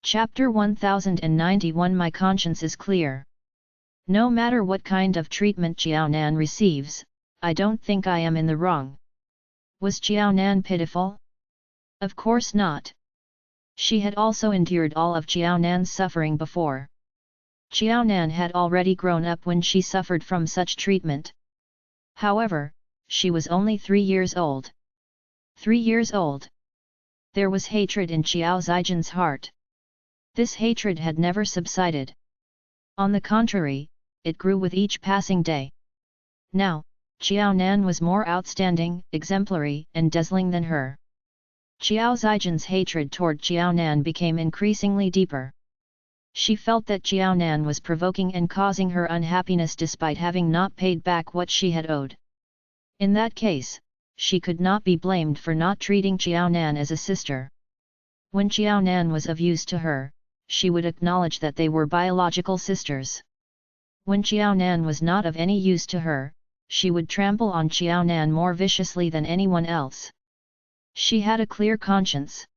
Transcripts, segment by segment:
Chapter 1091 My conscience is clear. No matter what kind of treatment Xiao Nan receives, I don't think I am in the wrong. Was Xiao Nan pitiful? Of course not. She had also endured all of Xiao Nan's suffering before. Xiao Nan had already grown up when she suffered from such treatment. However, she was only 3 years old. 3 years old. There was hatred in Xiao Zaijian's heart. This hatred had never subsided. On the contrary, it grew with each passing day. Now, Xiao Nan was more outstanding, exemplary, and dazzling than her. Xiao Zaijian's hatred toward Xiao Nan became increasingly deeper. She felt that Xiao Nan was provoking and causing her unhappiness despite having not paid back what she had owed. In that case, she could not be blamed for not treating Xiao Nan as a sister. When Xiao Nan was of use to her, she would acknowledge that they were biological sisters. When Xiao Nan was not of any use to her, she would trample on Xiao Nan more viciously than anyone else. She had a clear conscience.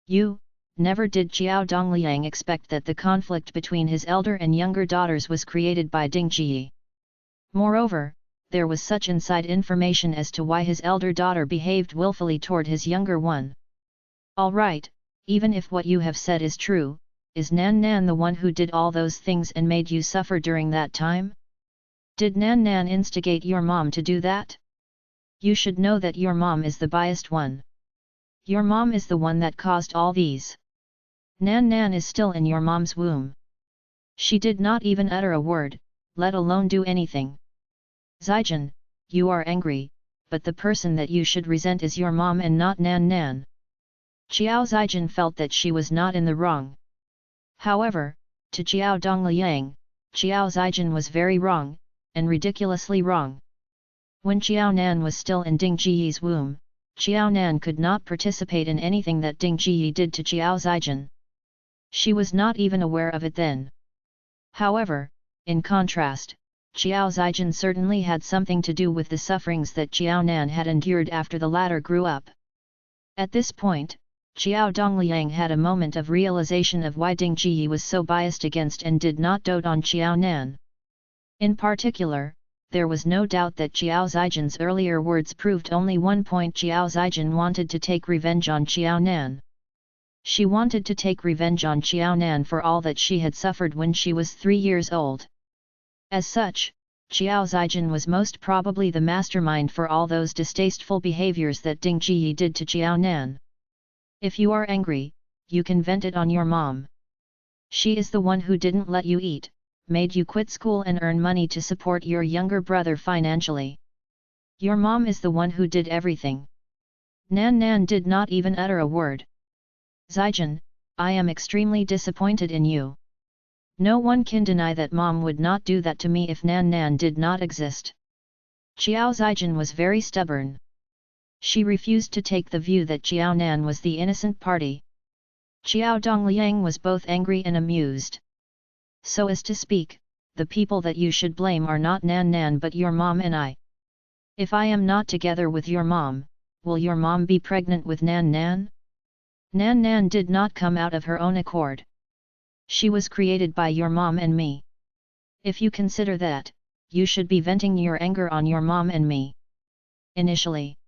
Never did Xiao Dongliang expect that the conflict between his elder and younger daughters was created by Ding Ji. Moreover, there was such inside information as to why his elder daughter behaved willfully toward his younger one. All right, even if what you have said is true, is Nan Nan the one who did all those things and made you suffer during that time? Did Nan Nan instigate your mom to do that? You should know that your mom is the biased one. Your mom is the one that caused all these. Nan Nan is still in your mom's womb. She did not even utter a word, let alone do anything. Zaijian, you are angry, but the person that you should resent is your mom and not Nan Nan. Xiao Zaijian felt that she was not in the wrong. However, to Xiao Dongliang, Xiao Zaijian was very wrong, and ridiculously wrong. When Xiao Nan was still in Ding Jiyi's womb, Xiao Nan could not participate in anything that Ding Jiyi did to Xiao Zaijian. She was not even aware of it then. However, in contrast, Xiao Zaijian certainly had something to do with the sufferings that Xiao Nan had endured after the latter grew up. At this point, Xiao Dongliang had a moment of realization of why Ding Jiyi was so biased against and did not dote on Xiao Nan. In particular, there was no doubt that Xiao Zaijian's earlier words proved only one point: Xiao Zaijian wanted to take revenge on Xiao Nan. She wanted to take revenge on Xiao Nan for all that she had suffered when she was 3 years old. As such, Xiao Zaijian was most probably the mastermind for all those distasteful behaviors that Ding Jiyi did to Xiao Nan. If you are angry, you can vent it on your mom. She is the one who didn't let you eat, made you quit school and earn money to support your younger brother financially. Your mom is the one who did everything. Nan Nan did not even utter a word. Zaijian, I am extremely disappointed in you. No one can deny that mom would not do that to me if Nan Nan did not exist. Xiao Zaijian was very stubborn. She refused to take the view that Xiao Nan was the innocent party. Xiao Dongliang was both angry and amused. So as to speak, the people that you should blame are not Nan Nan but your mom and I. If I am not together with your mom, will your mom be pregnant with Nan Nan? Nan Nan did not come out of her own accord. She was created by your mom and me. If you consider that, you should be venting your anger on your mom and me. Initially,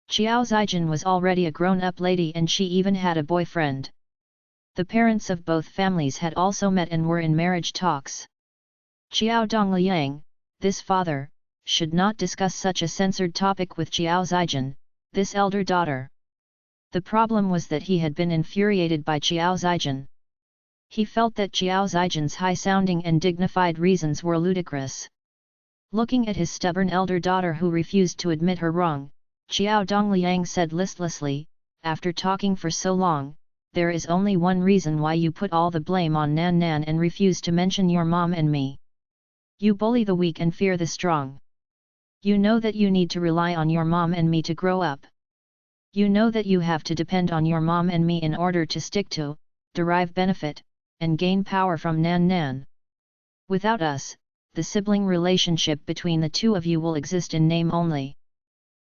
Xiao Zaijian was already a grown-up lady and she even had a boyfriend. The parents of both families had also met and were in marriage talks. Xiao Dongliang, this father, should not discuss such a censored topic with Xiao Zaijian, this elder daughter. The problem was that he had been infuriated by Xiao Zaijian. He felt that Xiao Zaijian's high-sounding and dignified reasons were ludicrous. Looking at his stubborn elder daughter who refused to admit her wrong, Xiao Dongliang said listlessly, after talking for so long, there is only one reason why you put all the blame on Nan Nan and refuse to mention your mom and me. You bully the weak and fear the strong. You know that you need to rely on your mom and me to grow up. You know that you have to depend on your mom and me in order to stick to, derive benefit, and gain power from Nan Nan. Without us, the sibling relationship between the two of you will exist in name only.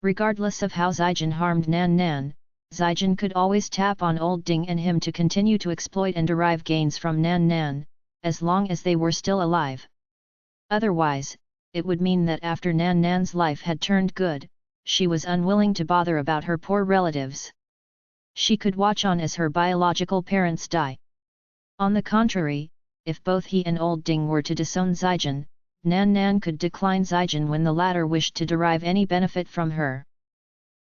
Regardless of how Zaijian harmed Nan Nan, Zijin could always tap on old Ding and him to continue to exploit and derive gains from Nan Nan, as long as they were still alive. Otherwise, it would mean that after Nan Nan's life had turned good, she was unwilling to bother about her poor relatives. She could watch on as her biological parents die. On the contrary, if both he and old Ding were to disown Zijin, Nan Nan could decline Zijin when the latter wished to derive any benefit from her.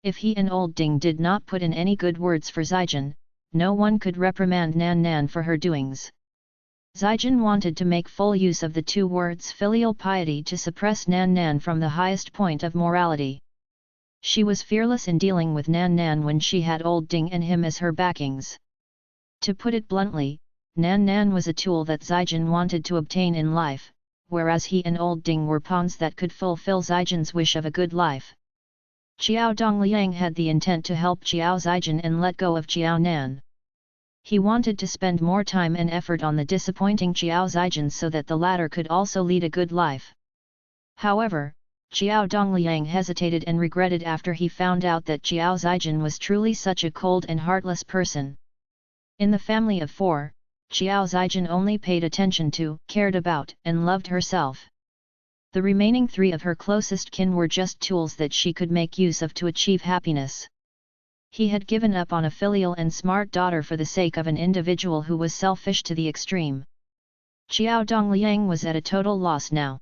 If he and old Ding did not put in any good words for Zijin, no one could reprimand Nan Nan for her doings. Zijin wanted to make full use of the two words filial piety to suppress Nan Nan from the highest point of morality. She was fearless in dealing with Nan Nan when she had old Ding and him as her backings. To put it bluntly, Nan Nan was a tool that Zijin wanted to obtain in life, whereas he and old Ding were pawns that could fulfill Zijin's wish of a good life. Qiao Dongliang had the intent to help Qiao Zijin and let go of Qiao Nan. He wanted to spend more time and effort on the disappointing Qiao Zijin so that the latter could also lead a good life. However, Qiao Dongliang hesitated and regretted after he found out that Qiao Zijin was truly such a cold and heartless person. In the family of four, Qiao Zijin only paid attention to, cared about, and loved herself. The remaining three of her closest kin were just tools that she could make use of to achieve happiness. He had given up on a filial and smart daughter for the sake of an individual who was selfish to the extreme. Qiao Dongliang was at a total loss now.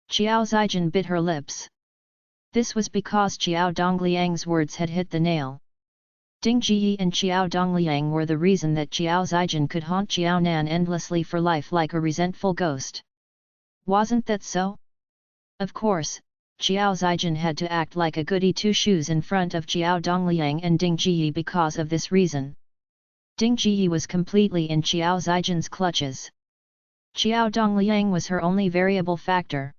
Qiao Zijin bit her lips. This was because Qiao Dongliang's words had hit the nail. Ding Jiyi and Qiao Dongliang were the reason that Qiao Zijin could haunt Qiao Nan endlessly for life like a resentful ghost. Wasn't that so? Of course, Qiao Zijin had to act like a goody two-shoes in front of Qiao Dongliang and Ding Jiyi because of this reason. Ding Jiyi was completely in Qiao Zijin's clutches. Qiao Dongliang was her only variable factor.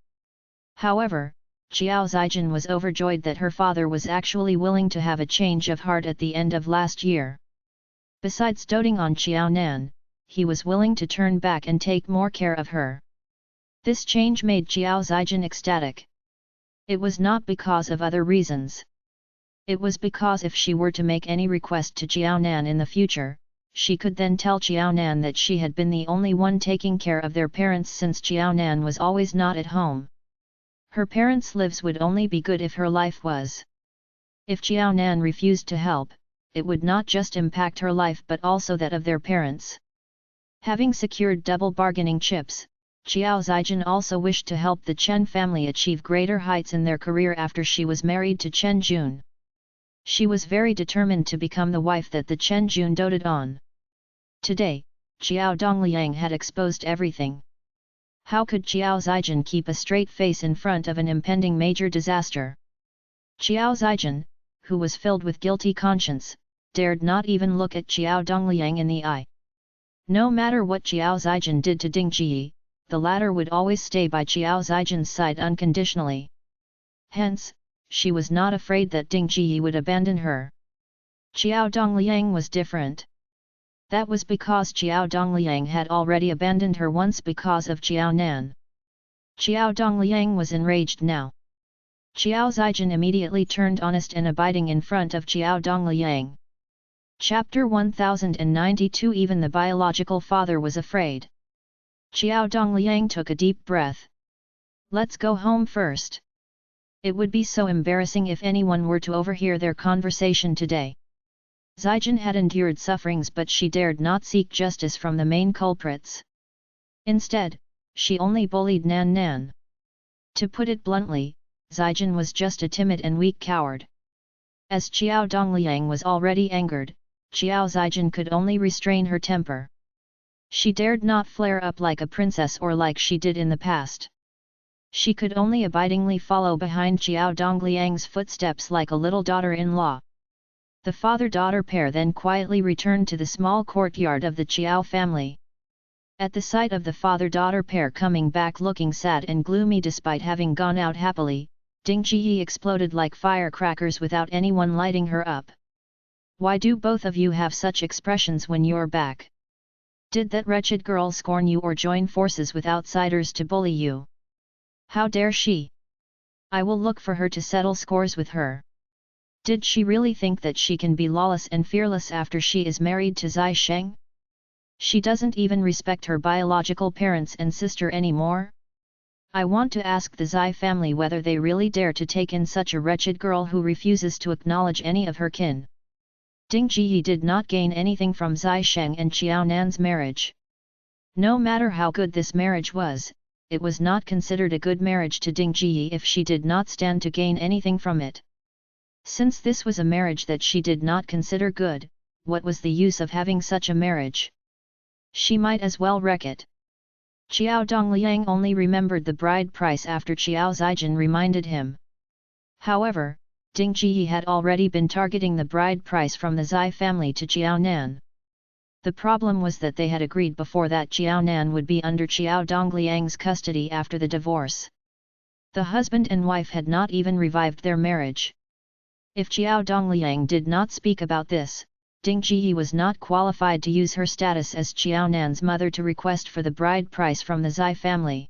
However, Qiao Zijin was overjoyed that her father was actually willing to have a change of heart at the end of last year. Besides doting on Qiao Nan, he was willing to turn back and take more care of her. This change made Qiao Zijin ecstatic. It was not because of other reasons. It was because if she were to make any request to Qiao Nan in the future, she could then tell Qiao Nan that she had been the only one taking care of their parents since Qiao Nan was always not at home. Her parents' lives would only be good if her life was. If Qiao Nan refused to help, it would not just impact her life but also that of their parents. Having secured double bargaining chips, Qiao Zijin also wished to help the Chen family achieve greater heights in their career after she was married to Chen Jun. She was very determined to become the wife that the Chen Jun doted on. Today, Qiao Dongliang had exposed everything. How could Qiao Zijin keep a straight face in front of an impending major disaster? Qiao Zijin, who was filled with guilty conscience, dared not even look at Qiao Dongliang in the eye. No matter what Qiao Zijin did to Ding Jiyi, the latter would always stay by Qiao Zijin's side unconditionally. Hence, she was not afraid that Ding Jiyi would abandon her. Qiao Dongliang was different. That was because Qiao Dongliang had already abandoned her once because of Qiao Nan. Qiao Dongliang was enraged now. Qiao Zijin immediately turned honest and abiding in front of Qiao Dongliang. Chapter 1092. Even the biological father was afraid. Qiao Dongliang took a deep breath. Let's go home first. It would be so embarrassing if anyone were to overhear their conversation today. Zijin had endured sufferings but she dared not seek justice from the main culprits. Instead, she only bullied Nan Nan. To put it bluntly, Zijin was just a timid and weak coward. As Qiao Dongliang was already angered, Qiao Zijin could only restrain her temper. She dared not flare up like a princess or like she did in the past. She could only abidingly follow behind Qiao Dongliang's footsteps like a little daughter-in-law. The father-daughter pair then quietly returned to the small courtyard of the Qiao family. At the sight of the father-daughter pair coming back looking sad and gloomy despite having gone out happily, Ding Jiyi exploded like firecrackers without anyone lighting her up. Why do both of you have such expressions when you're back? Did that wretched girl scorn you or join forces with outsiders to bully you? How dare she? I will look for her to settle scores with her. Did she really think that she can be lawless and fearless after she is married to Zai Sheng? She doesn't even respect her biological parents and sister anymore? I want to ask the Zai family whether they really dare to take in such a wretched girl who refuses to acknowledge any of her kin. Ding Jiyi did not gain anything from Zai Sheng and Qiao Nan's marriage. No matter how good this marriage was, it was not considered a good marriage to Ding Jiyi if she did not stand to gain anything from it. Since this was a marriage that she did not consider good, what was the use of having such a marriage? She might as well wreck it. Qiao Dongliang only remembered the bride price after Qiao Zijin reminded him. However, Ding Jiyi had already been targeting the bride price from the Zai family to Qiao Nan. The problem was that they had agreed before that Qiao Nan would be under Qiao Dongliang's custody after the divorce. The husband and wife had not even revived their marriage. If Qiao Dongliang did not speak about this, Ding Jiyi was not qualified to use her status as Qiao Nan's mother to request for the bride price from the Zai family.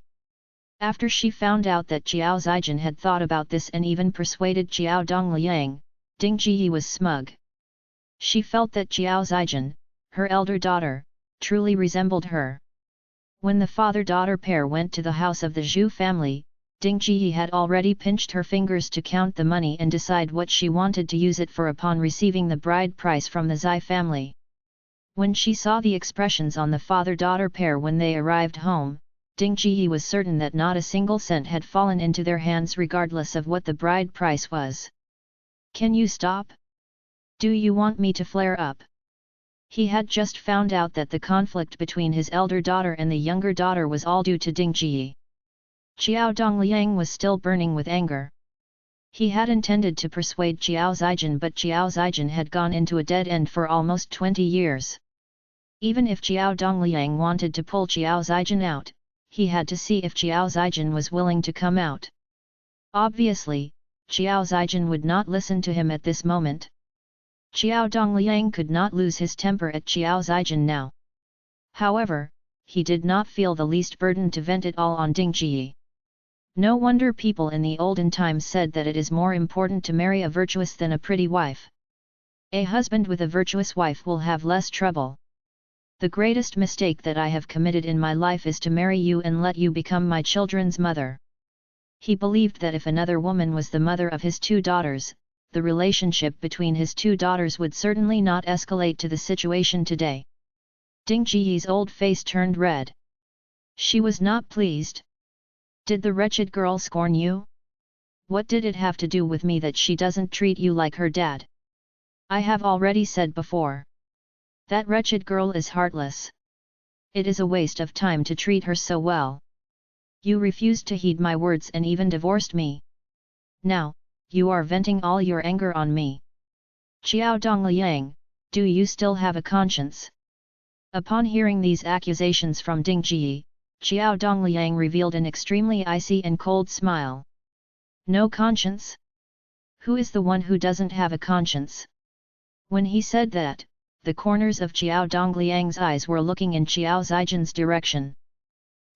After she found out that Qiao Zijin had thought about this and even persuaded Qiao Dongliang, Ding Jiyi was smug. She felt that Qiao Zijin, her elder daughter, truly resembled her. When the father-daughter pair went to the house of the Zhu family, Ding Jiyi had already pinched her fingers to count the money and decide what she wanted to use it for upon receiving the bride price from the Zai family. When she saw the expressions on the father-daughter pair when they arrived home, Ding Jiyi was certain that not a single cent had fallen into their hands regardless of what the bride price was. "Can you stop? Do you want me to flare up?" He had just found out that the conflict between his elder daughter and the younger daughter was all due to Ding Jiyi. Qiao Dongliang was still burning with anger. He had intended to persuade Qiao Zijin, but Qiao Zijin had gone into a dead end for almost 20 years. Even if Qiao Dongliang wanted to pull Qiao Zijin out, he had to see if Qiao Zijin was willing to come out. Obviously, Qiao Zijin would not listen to him at this moment. Qiao Dongliang could not lose his temper at Qiao Zijin now. However, he did not feel the least burden to vent it all on Ding Jiyi. No wonder people in the olden times said that it is more important to marry a virtuous than a pretty wife. A husband with a virtuous wife will have less trouble. The greatest mistake that I have committed in my life is to marry you and let you become my children's mother. He believed that if another woman was the mother of his two daughters, the relationship between his two daughters would certainly not escalate to the situation today. Ding Jiyi's old face turned red. She was not pleased. "Did the wretched girl scorn you? What did it have to do with me that she doesn't treat you like her dad? I have already said before. That wretched girl is heartless. It is a waste of time to treat her so well. You refused to heed my words and even divorced me. Now, you are venting all your anger on me. Qiao Dongliang, do you still have a conscience?" Upon hearing these accusations from Ding Jiyi, Qiao Dongliang revealed an extremely icy and cold smile. "No conscience? Who is the one who doesn't have a conscience?" When he said that, the corners of Qiao Dongliang's eyes were looking in Qiao Zijin's direction.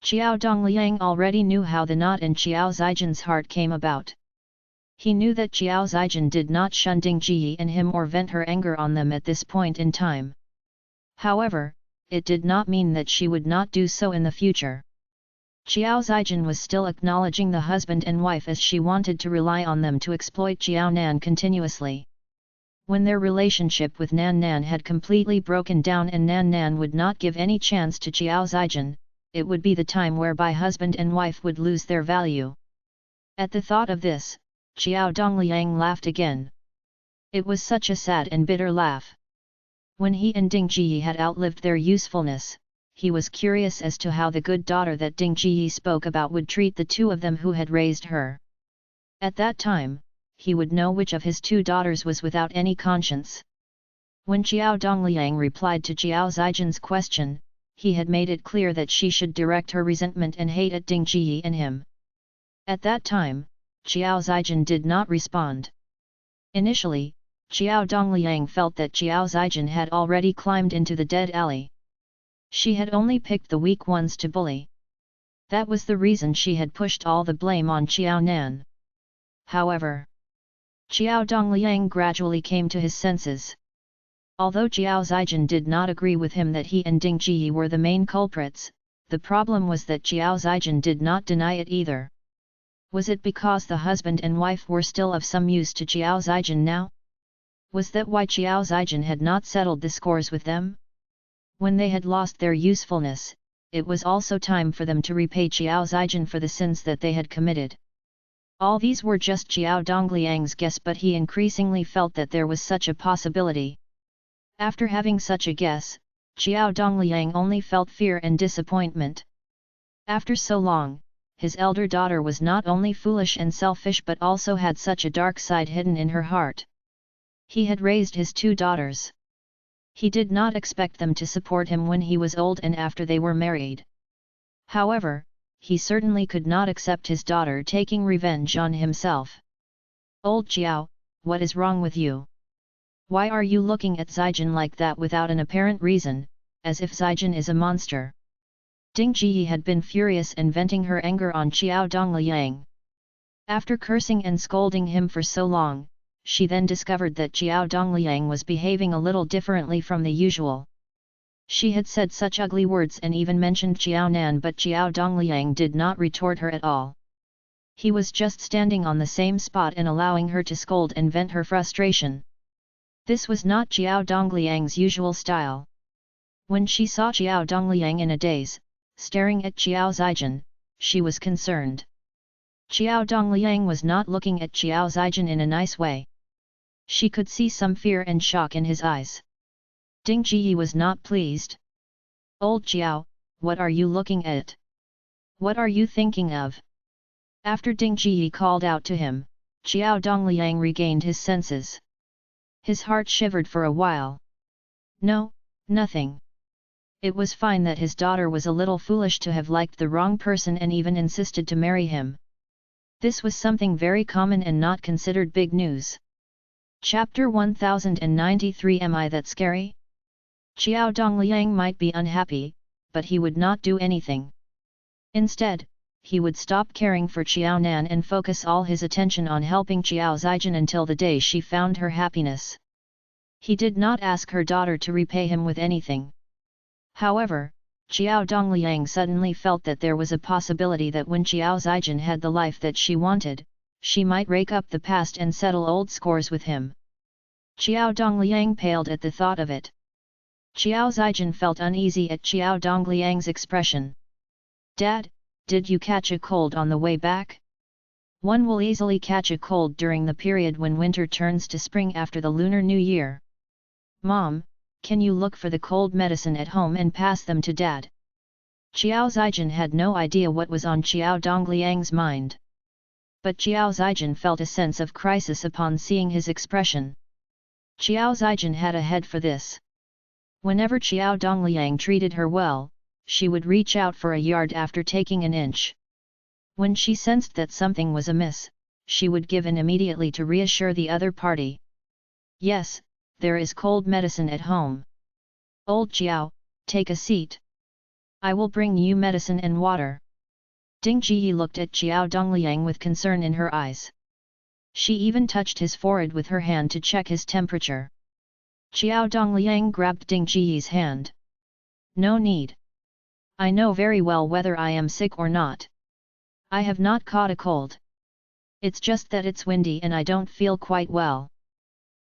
Qiao Dongliang already knew how the knot in Qiao Zijin's heart came about. He knew that Qiao Zijin did not shun Ding Jiyi and him or vent her anger on them at this point in time. However, it did not mean that she would not do so in the future. Qiao Zijin was still acknowledging the husband and wife as she wanted to rely on them to exploit Qiao Nan continuously. When their relationship with Nan Nan had completely broken down and Nan Nan would not give any chance to Qiao Zijin, it would be the time whereby husband and wife would lose their value. At the thought of this, Qiao Dongliang laughed again. It was such a sad and bitter laugh. When he and Ding Jiyi had outlived their usefulness, he was curious as to how the good daughter that Ding Jiyi spoke about would treat the two of them who had raised her. At that time, he would know which of his two daughters was without any conscience. When Qiao Dongliang replied to Qiao Zijin's question, he had made it clear that she should direct her resentment and hate at Ding Jiyi and him. At that time, Qiao Zijin did not respond. Initially, Qiao Dongliang felt that Qiao Zijin had already climbed into the dead alley. She had only picked the weak ones to bully. That was the reason she had pushed all the blame on Qiao Nan. However, Xiao Dongliang gradually came to his senses. Although Jiao Zijin did not agree with him that he and Ding Ji were the main culprits, the problem was that Jiao Zijin did not deny it either. Was it because the husband and wife were still of some use to Jiao Zijin now? Was that why Jiao Zijin had not settled the scores with them? When they had lost their usefulness, it was also time for them to repay Jiao Zijin for the sins that they had committed. All these were just Jiao Dongliang's guess, but he increasingly felt that there was such a possibility. After having such a guess, Jiao Dongliang only felt fear and disappointment. After so long, his elder daughter was not only foolish and selfish but also had such a dark side hidden in her heart. He had raised his 2 daughters. He did not expect them to support him when he was old and after they were married. However, he certainly could not accept his daughter taking revenge on himself. Old Jiao, what is wrong with you? Why are you looking at Zijin like that without an apparent reason, as if Zijin is a monster? Ding Ji had been furious and venting her anger on Xiao Dongliang. After cursing and scolding him for so long, she then discovered that Xiao Dongliang was behaving a little differently from the usual. She had said such ugly words and even mentioned Xiao Nan, but Xiao Dongliang did not retort her at all. He was just standing on the same spot and allowing her to scold and vent her frustration. This was not Xiao Dongliang's usual style. When she saw Xiao Dongliang in a daze, staring at Xiao Zijin, she was concerned. Xiao Dongliang was not looking at Xiao Zijin in a nice way. She could see some fear and shock in his eyes. Ding Ji was not pleased. Old Jiao, what are you looking at? What are you thinking of? After Ding Ji called out to him, Xiao Dongliang regained his senses. His heart shivered for a while. No, nothing. It was fine that his daughter was a little foolish to have liked the wrong person and even insisted to marry him. This was something very common and not considered big news. Chapter 1093. Am I that scary? Xiao Dongliang might be unhappy, but he would not do anything. Instead, he would stop caring for Xiao Nan and focus all his attention on helping Xiao Zijin until the day she found her happiness. He did not ask her daughter to repay him with anything. However, Xiao Dongliang suddenly felt that there was a possibility that when Xiao Zijin had the life that she wanted, she might rake up the past and settle old scores with him. Xiao Dongliang paled at the thought of it. Xiao Zijin felt uneasy at Xiao Dongliang's expression. Dad, did you catch a cold on the way back? One will easily catch a cold during the period when winter turns to spring after the Lunar New Year. Mom, can you look for the cold medicine at home and pass them to Dad? Xiao Zijin had no idea what was on Xiao Dongliang's mind. But Xiao Zijin felt a sense of crisis upon seeing his expression. Xiao Zijin had a head for this. Whenever Xiao Dongliang treated her well, she would reach out for a yard after taking an inch. When she sensed that something was amiss, she would give in immediately to reassure the other party. Yes, there is cold medicine at home. Old Xiao, take a seat. I will bring you medicine and water. Ding Ji looked at Xiao Dongliang with concern in her eyes. She even touched his forehead with her hand to check his temperature. Xiao Dongliang grabbed Ding Ji's hand. No need. I know very well whether I am sick or not. I have not caught a cold. It's just that it's windy and I don't feel quite well.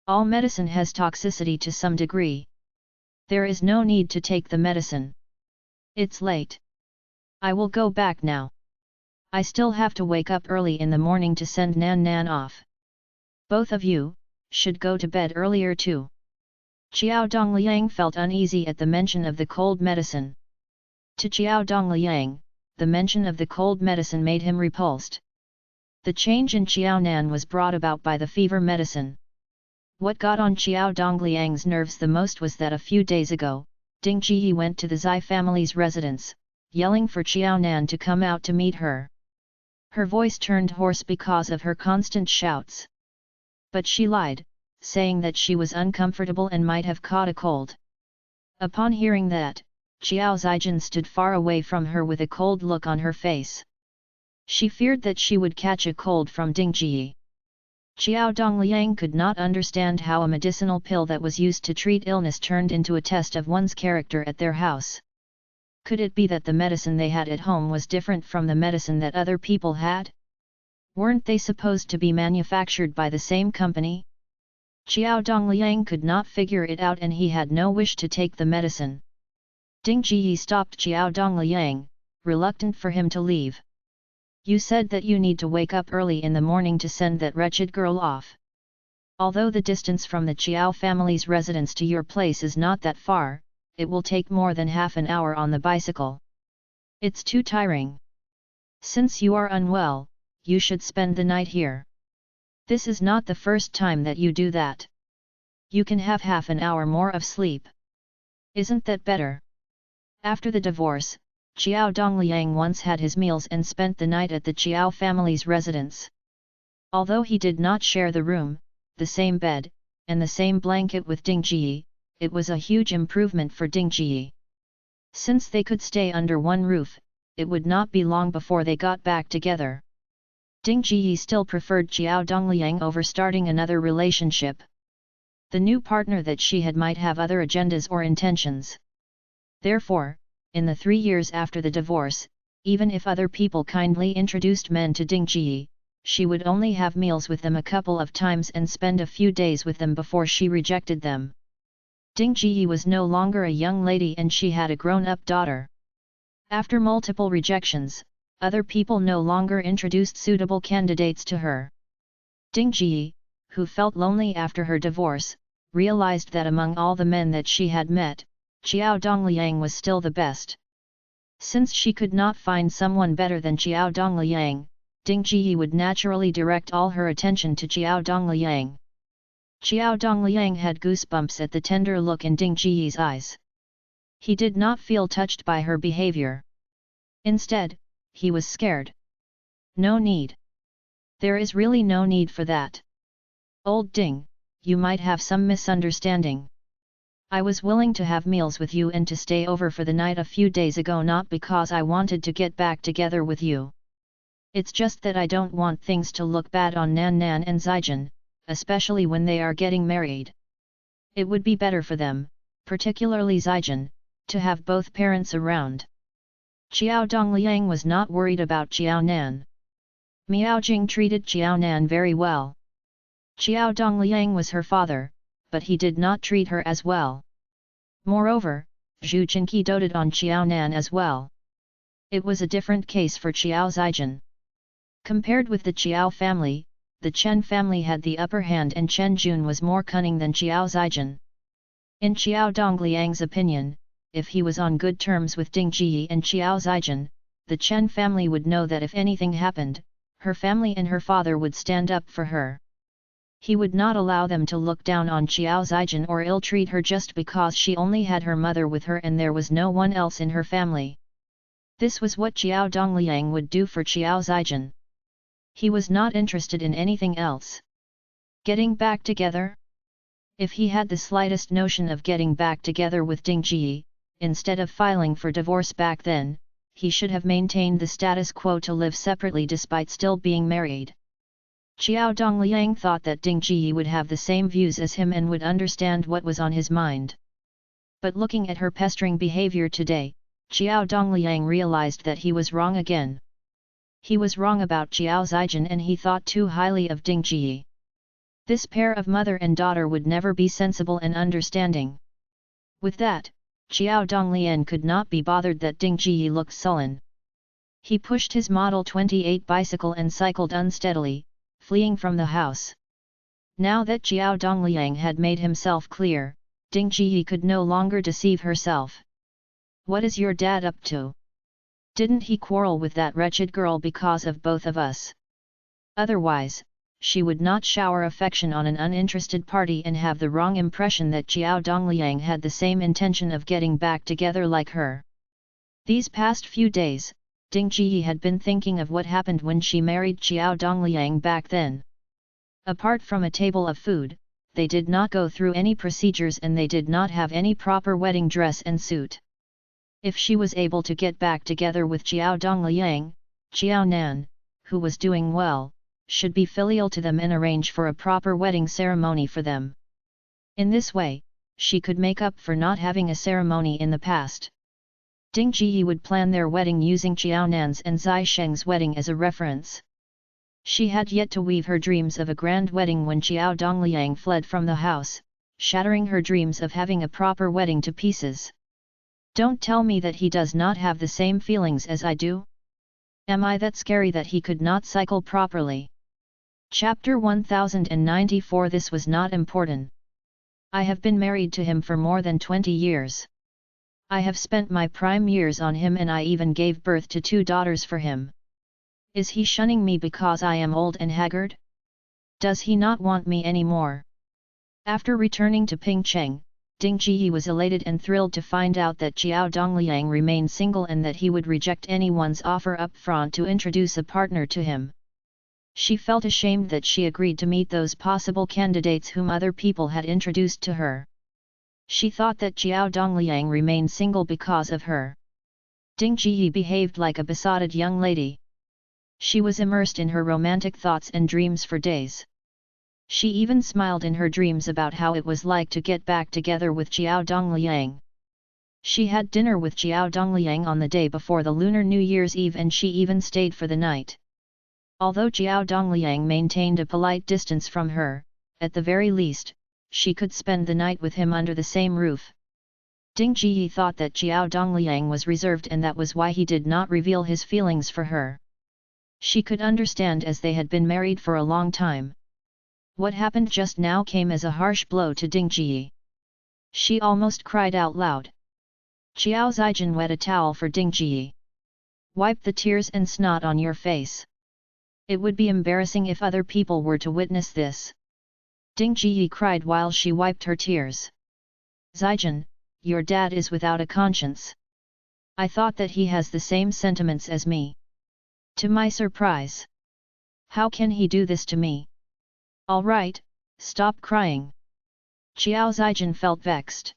All medicine has toxicity to some degree. There is no need to take the medicine. It's late. I will go back now. I still have to wake up early in the morning to send Nan off. Both of you should go to bed earlier too. Xiao Dongliang felt uneasy at the mention of the cold medicine. To Xiao Dongliang, the mention of the cold medicine made him repulsed. The change in Xiao Nan was brought about by the fever medicine. What got on Xiao Dongliang's nerves the most was that a few days ago, Ding Ji went to the Zai family's residence, yelling for Xiao Nan to come out to meet her. Her voice turned hoarse because of her constant shouts. But she lied, saying that she was uncomfortable and might have caught a cold. Upon hearing that, Xiao Zijin stood far away from her with a cold look on her face. She feared that she would catch a cold from Ding Ji. Xiao Dongliang could not understand how a medicinal pill that was used to treat illness turned into a test of one's character at their house. Could it be that the medicine they had at home was different from the medicine that other people had? Weren't they supposed to be manufactured by the same company? Xiao Dongliang could not figure it out and he had no wish to take the medicine. Ding Jiyi stopped Xiao Dongliang, reluctant for him to leave. You said that you need to wake up early in the morning to send that wretched girl off. Although the distance from the Qiao family's residence to your place is not that far, it will take more than half an hour on the bicycle. It's too tiring. Since you are unwell, you should spend the night here. This is not the first time that you do that. You can have half an hour more of sleep. Isn't that better? After the divorce, Xiao Dongliang once had his meals and spent the night at the Qiao family's residence. Although he did not share the room, the same bed, and the same blanket with Ding Jiyi, it was a huge improvement for Ding Jiyi. Since they could stay under one roof, it would not be long before they got back together. Ding Jiyi still preferred Xiao Dongliang over starting another relationship. The new partner that she had might have other agendas or intentions. Therefore, in the 3 years after the divorce, even if other people kindly introduced men to Ding Jiyi, she would only have meals with them a couple of times and spend a few days with them before she rejected them. Ding Jiyi was no longer a young lady and she had a grown-up daughter. After multiple rejections, other people no longer introduced suitable candidates to her. Ding Jiyi, who felt lonely after her divorce, realized that among all the men that she had met, Xiao Dongliang was still the best. Since she could not find someone better than Xiao Dongliang, Ding Jiyi would naturally direct all her attention to Xiao Dongliang. Xiao Dongliang had goosebumps at the tender look in Ding Jiyi's eyes. He did not feel touched by her behavior. Instead, he was scared. No need. There is really no need for that. Old Ding, you might have some misunderstanding. I was willing to have meals with you and to stay over for the night a few days ago not because I wanted to get back together with you. It's just that I don't want things to look bad on Nan Nan and Zijin, especially when they are getting married. It would be better for them, particularly Zijin, to have both parents around. Xiao Dongliang was not worried about Xiao Nan. Miao Jing treated Xiao Nan very well. Xiao Dongliang was her father, but he did not treat her as well. Moreover, Zhu Jinqi doted on Xiao Nan as well. It was a different case for Xiao Zijin. Compared with the Xiao family, the Chen family had the upper hand and Chen Jun was more cunning than Xiao Zijin. In Xiao Dongliang's opinion, if he was on good terms with Ding Jiyi and Xiao Zijin, the Chen family would know that if anything happened, her family and her father would stand up for her. He would not allow them to look down on Xiao Zijin or ill-treat her just because she only had her mother with her and there was no one else in her family. This was what Xiao Dongliang would do for Xiao Zijin. He was not interested in anything else. Getting back together? If he had the slightest notion of getting back together with Ding Jiyi, instead of filing for divorce back then, he should have maintained the status quo to live separately despite still being married. Xiao Dongliang thought that Ding Jiyi would have the same views as him and would understand what was on his mind. But looking at her pestering behavior today, Xiao Dongliang realized that he was wrong again. He was wrong about Xiao Zijin and he thought too highly of Ding Jiyi. This pair of mother and daughter would never be sensible and understanding. With that, Xiao Dongliang could not be bothered that Ding Jiyi looked sullen. He pushed his Model 28 bicycle and cycled unsteadily, fleeing from the house. Now that Xiao Dongliang had made himself clear, Ding Jiyi could no longer deceive herself. What is your dad up to? Didn't he quarrel with that wretched girl because of both of us? Otherwise, she would not shower affection on an uninterested party and have the wrong impression that Xiao Dongliang had the same intention of getting back together like her. These past few days, Ding Jiyi had been thinking of what happened when she married Xiao Dongliang back then. Apart from a table of food, they did not go through any procedures and they did not have any proper wedding dress and suit. If she was able to get back together with Xiao Dongliang, Xiao Nan, who was doing well, should be filial to them and arrange for a proper wedding ceremony for them. In this way, she could make up for not having a ceremony in the past. Ding Jiyi would plan their wedding using Qiao Nan's and Zai Sheng's wedding as a reference. She had yet to weave her dreams of a grand wedding when Qiao Dongliang fled from the house, shattering her dreams of having a proper wedding to pieces. Don't tell me that he does not have the same feelings as I do? Am I that scary that he could not cycle properly? Chapter 1094. This was not important. I have been married to him for more than 20 years. I have spent my prime years on him and I even gave birth to 2 daughters for him. Is he shunning me because I am old and haggard? Does he not want me anymore? After returning to Pingcheng, Ding Jiyi was elated and thrilled to find out that Qiao Dongliang remained single and that he would reject anyone's offer up front to introduce a partner to him. She felt ashamed that she agreed to meet those possible candidates whom other people had introduced to her. She thought that Qiao Dongliang remained single because of her. Ding Jiyi behaved like a besotted young lady. She was immersed in her romantic thoughts and dreams for days. She even smiled in her dreams about how it was like to get back together with Qiao Dongliang. She had dinner with Qiao Dongliang on the day before the Lunar New Year's Eve and she even stayed for the night. Although Qiao Dongliang maintained a polite distance from her, at the very least, she could spend the night with him under the same roof. Ding Jiyi thought that Qiao Dongliang was reserved and that was why he did not reveal his feelings for her. She could understand as they had been married for a long time. What happened just now came as a harsh blow to Ding Jiyi. She almost cried out loud. Qiao Zijin wet a towel for Ding Jiyi. Wipe the tears and snot on your face. It would be embarrassing if other people were to witness this. Ding Jiyi cried while she wiped her tears. Zijin, your dad is without a conscience. I thought that he has the same sentiments as me. To my surprise. How can he do this to me? All right, stop crying. Qiao Zijin felt vexed.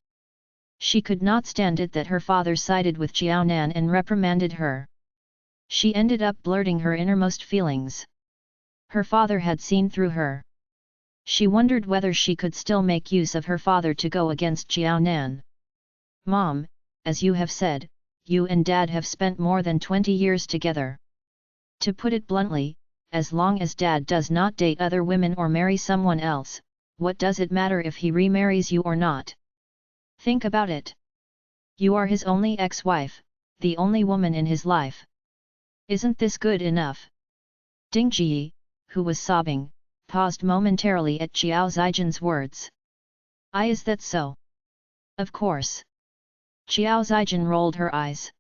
She could not stand it that her father sided with Qiao Nan and reprimanded her. She ended up blurting her innermost feelings. Her father had seen through her. She wondered whether she could still make use of her father to go against Qiao Nan. Mom, as you have said, you and Dad have spent more than 20 years together. To put it bluntly, as long as Dad does not date other women or marry someone else, what does it matter if he remarries you or not? Think about it. You are his only ex-wife, the only woman in his life. Isn't this good enough? Ding Jiyi, who was sobbing, paused momentarily at Qiao Zijin's words. Is that so? Of course. Qiao Zijin rolled her eyes.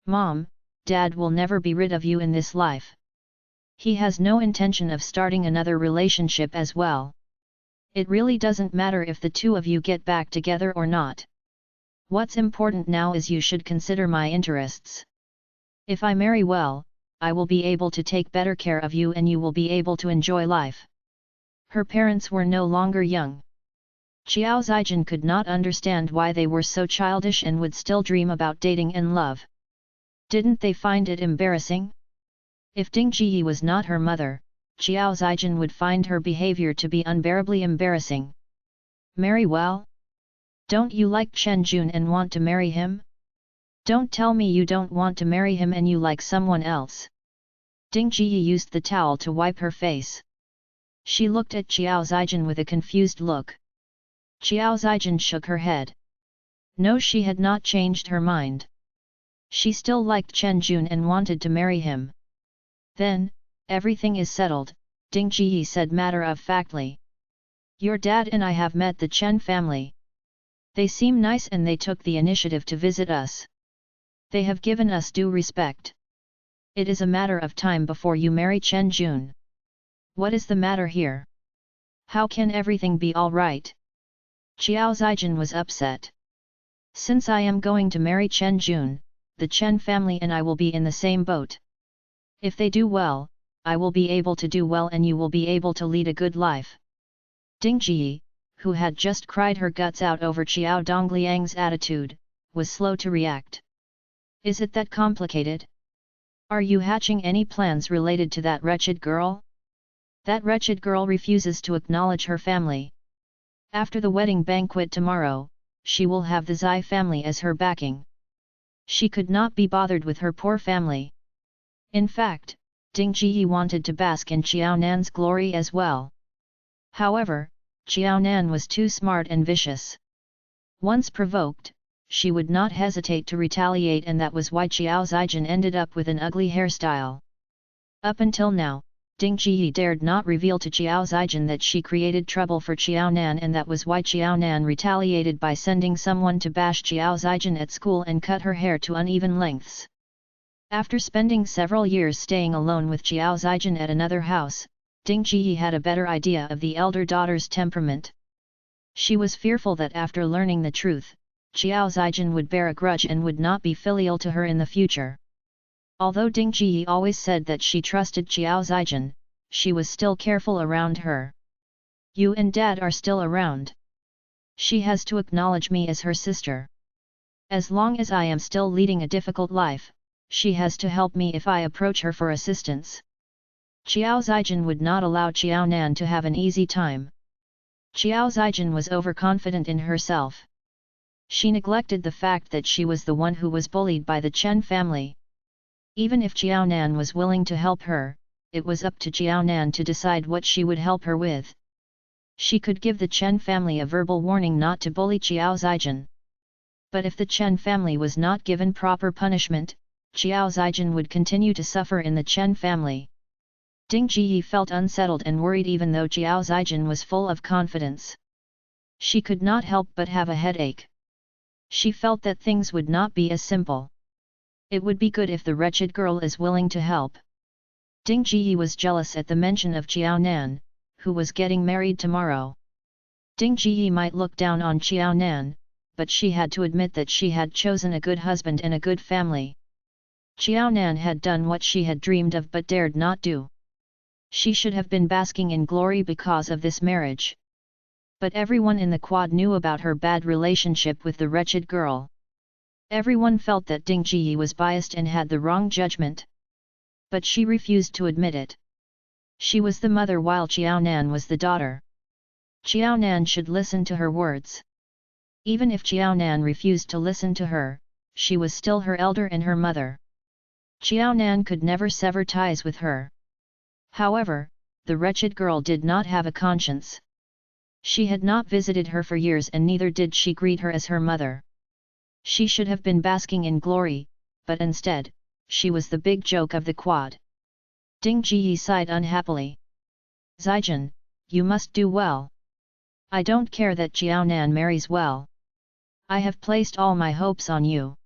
Mom, Dad will never be rid of you in this life. He has no intention of starting another relationship as well. It really doesn't matter if the 2 of you get back together or not. What's important now is you should consider my interests. If I marry well, I will be able to take better care of you and you will be able to enjoy life. Her parents were no longer young. Qiao Zijin could not understand why they were so childish and would still dream about dating and love. Didn't they find it embarrassing? If Ding Jiyi was not her mother, Qiao Zijin would find her behavior to be unbearably embarrassing. Marry well? Don't you like Chen Jun and want to marry him? Don't tell me you don't want to marry him and you like someone else. Ding Jiyi used the towel to wipe her face. She looked at Qiao Zijin with a confused look. Qiao Zijin shook her head. No, she had not changed her mind. She still liked Chen Jun and wanted to marry him. Then, everything is settled, Ding Jiyi said matter-of-factly. Your dad and I have met the Chen family. They seem nice and they took the initiative to visit us. They have given us due respect. It is a matter of time before you marry Chen Jun. What is the matter here? How can everything be all right? Qiao Zijin was upset. Since I am going to marry Chen Jun, the Chen family and I will be in the same boat. If they do well, I will be able to do well and you will be able to lead a good life. Ding Jiyi, who had just cried her guts out over Qiao Dongliang's attitude, was slow to react. Is it that complicated? Are you hatching any plans related to that wretched girl? That wretched girl refuses to acknowledge her family. After the wedding banquet tomorrow, she will have the Zai family as her backing. She could not be bothered with her poor family. In fact, Ding Jiyi wanted to bask in Xiao Nan's glory as well. However, Xiao Nan was too smart and vicious. Once provoked, she would not hesitate to retaliate, and that was why Xiao Zijin ended up with an ugly hairstyle. Up until now, Ding Jiyi dared not reveal to Xiao Zijin that she created trouble for Xiao Nan, and that was why Xiao Nan retaliated by sending someone to bash Xiao Zijin at school and cut her hair to uneven lengths. After spending several years staying alone with Xiao Zijin at another house, Ding Jiyi had a better idea of the elder daughter's temperament. She was fearful that after learning the truth, Xiao Zijin would bear a grudge and would not be filial to her in the future. Although Ding Jiyi always said that she trusted Xiao Zijin, she was still careful around her. You and Dad are still around. She has to acknowledge me as her sister. As long as I am still leading a difficult life, she has to help me if I approach her for assistance. Xiao Zijin would not allow Xiao Nan to have an easy time. Xiao Zijin was overconfident in herself. She neglected the fact that she was the one who was bullied by the Chen family. Even if Xiao Nan was willing to help her, it was up to Xiao Nan to decide what she would help her with. She could give the Chen family a verbal warning not to bully Xiao Zijin. But if the Chen family was not given proper punishment, Xiao Zijin would continue to suffer in the Chen family. Ding Jiyi felt unsettled and worried even though Xiao Zijin was full of confidence. She could not help but have a headache. She felt that things would not be as simple. It would be good if the wretched girl is willing to help. Ding Jiyi was jealous at the mention of Xiao Nan, who was getting married tomorrow. Ding Jiyi might look down on Xiao Nan, but she had to admit that she had chosen a good husband and a good family. Xiao Nan had done what she had dreamed of but dared not do. She should have been basking in glory because of this marriage. But everyone in the quad knew about her bad relationship with the wretched girl. Everyone felt that Ding Jiyi was biased and had the wrong judgment. But she refused to admit it. She was the mother while Xiao Nan was the daughter. Xiao Nan should listen to her words. Even if Xiao Nan refused to listen to her, she was still her elder and her mother. Xiao Nan could never sever ties with her. However, the wretched girl did not have a conscience. She had not visited her for years and neither did she greet her as her mother. She should have been basking in glory, but instead, she was the big joke of the quad. Ding Jiyi sighed unhappily. Zijin, you must do well. I don't care that Xiao Nan marries well. I have placed all my hopes on you.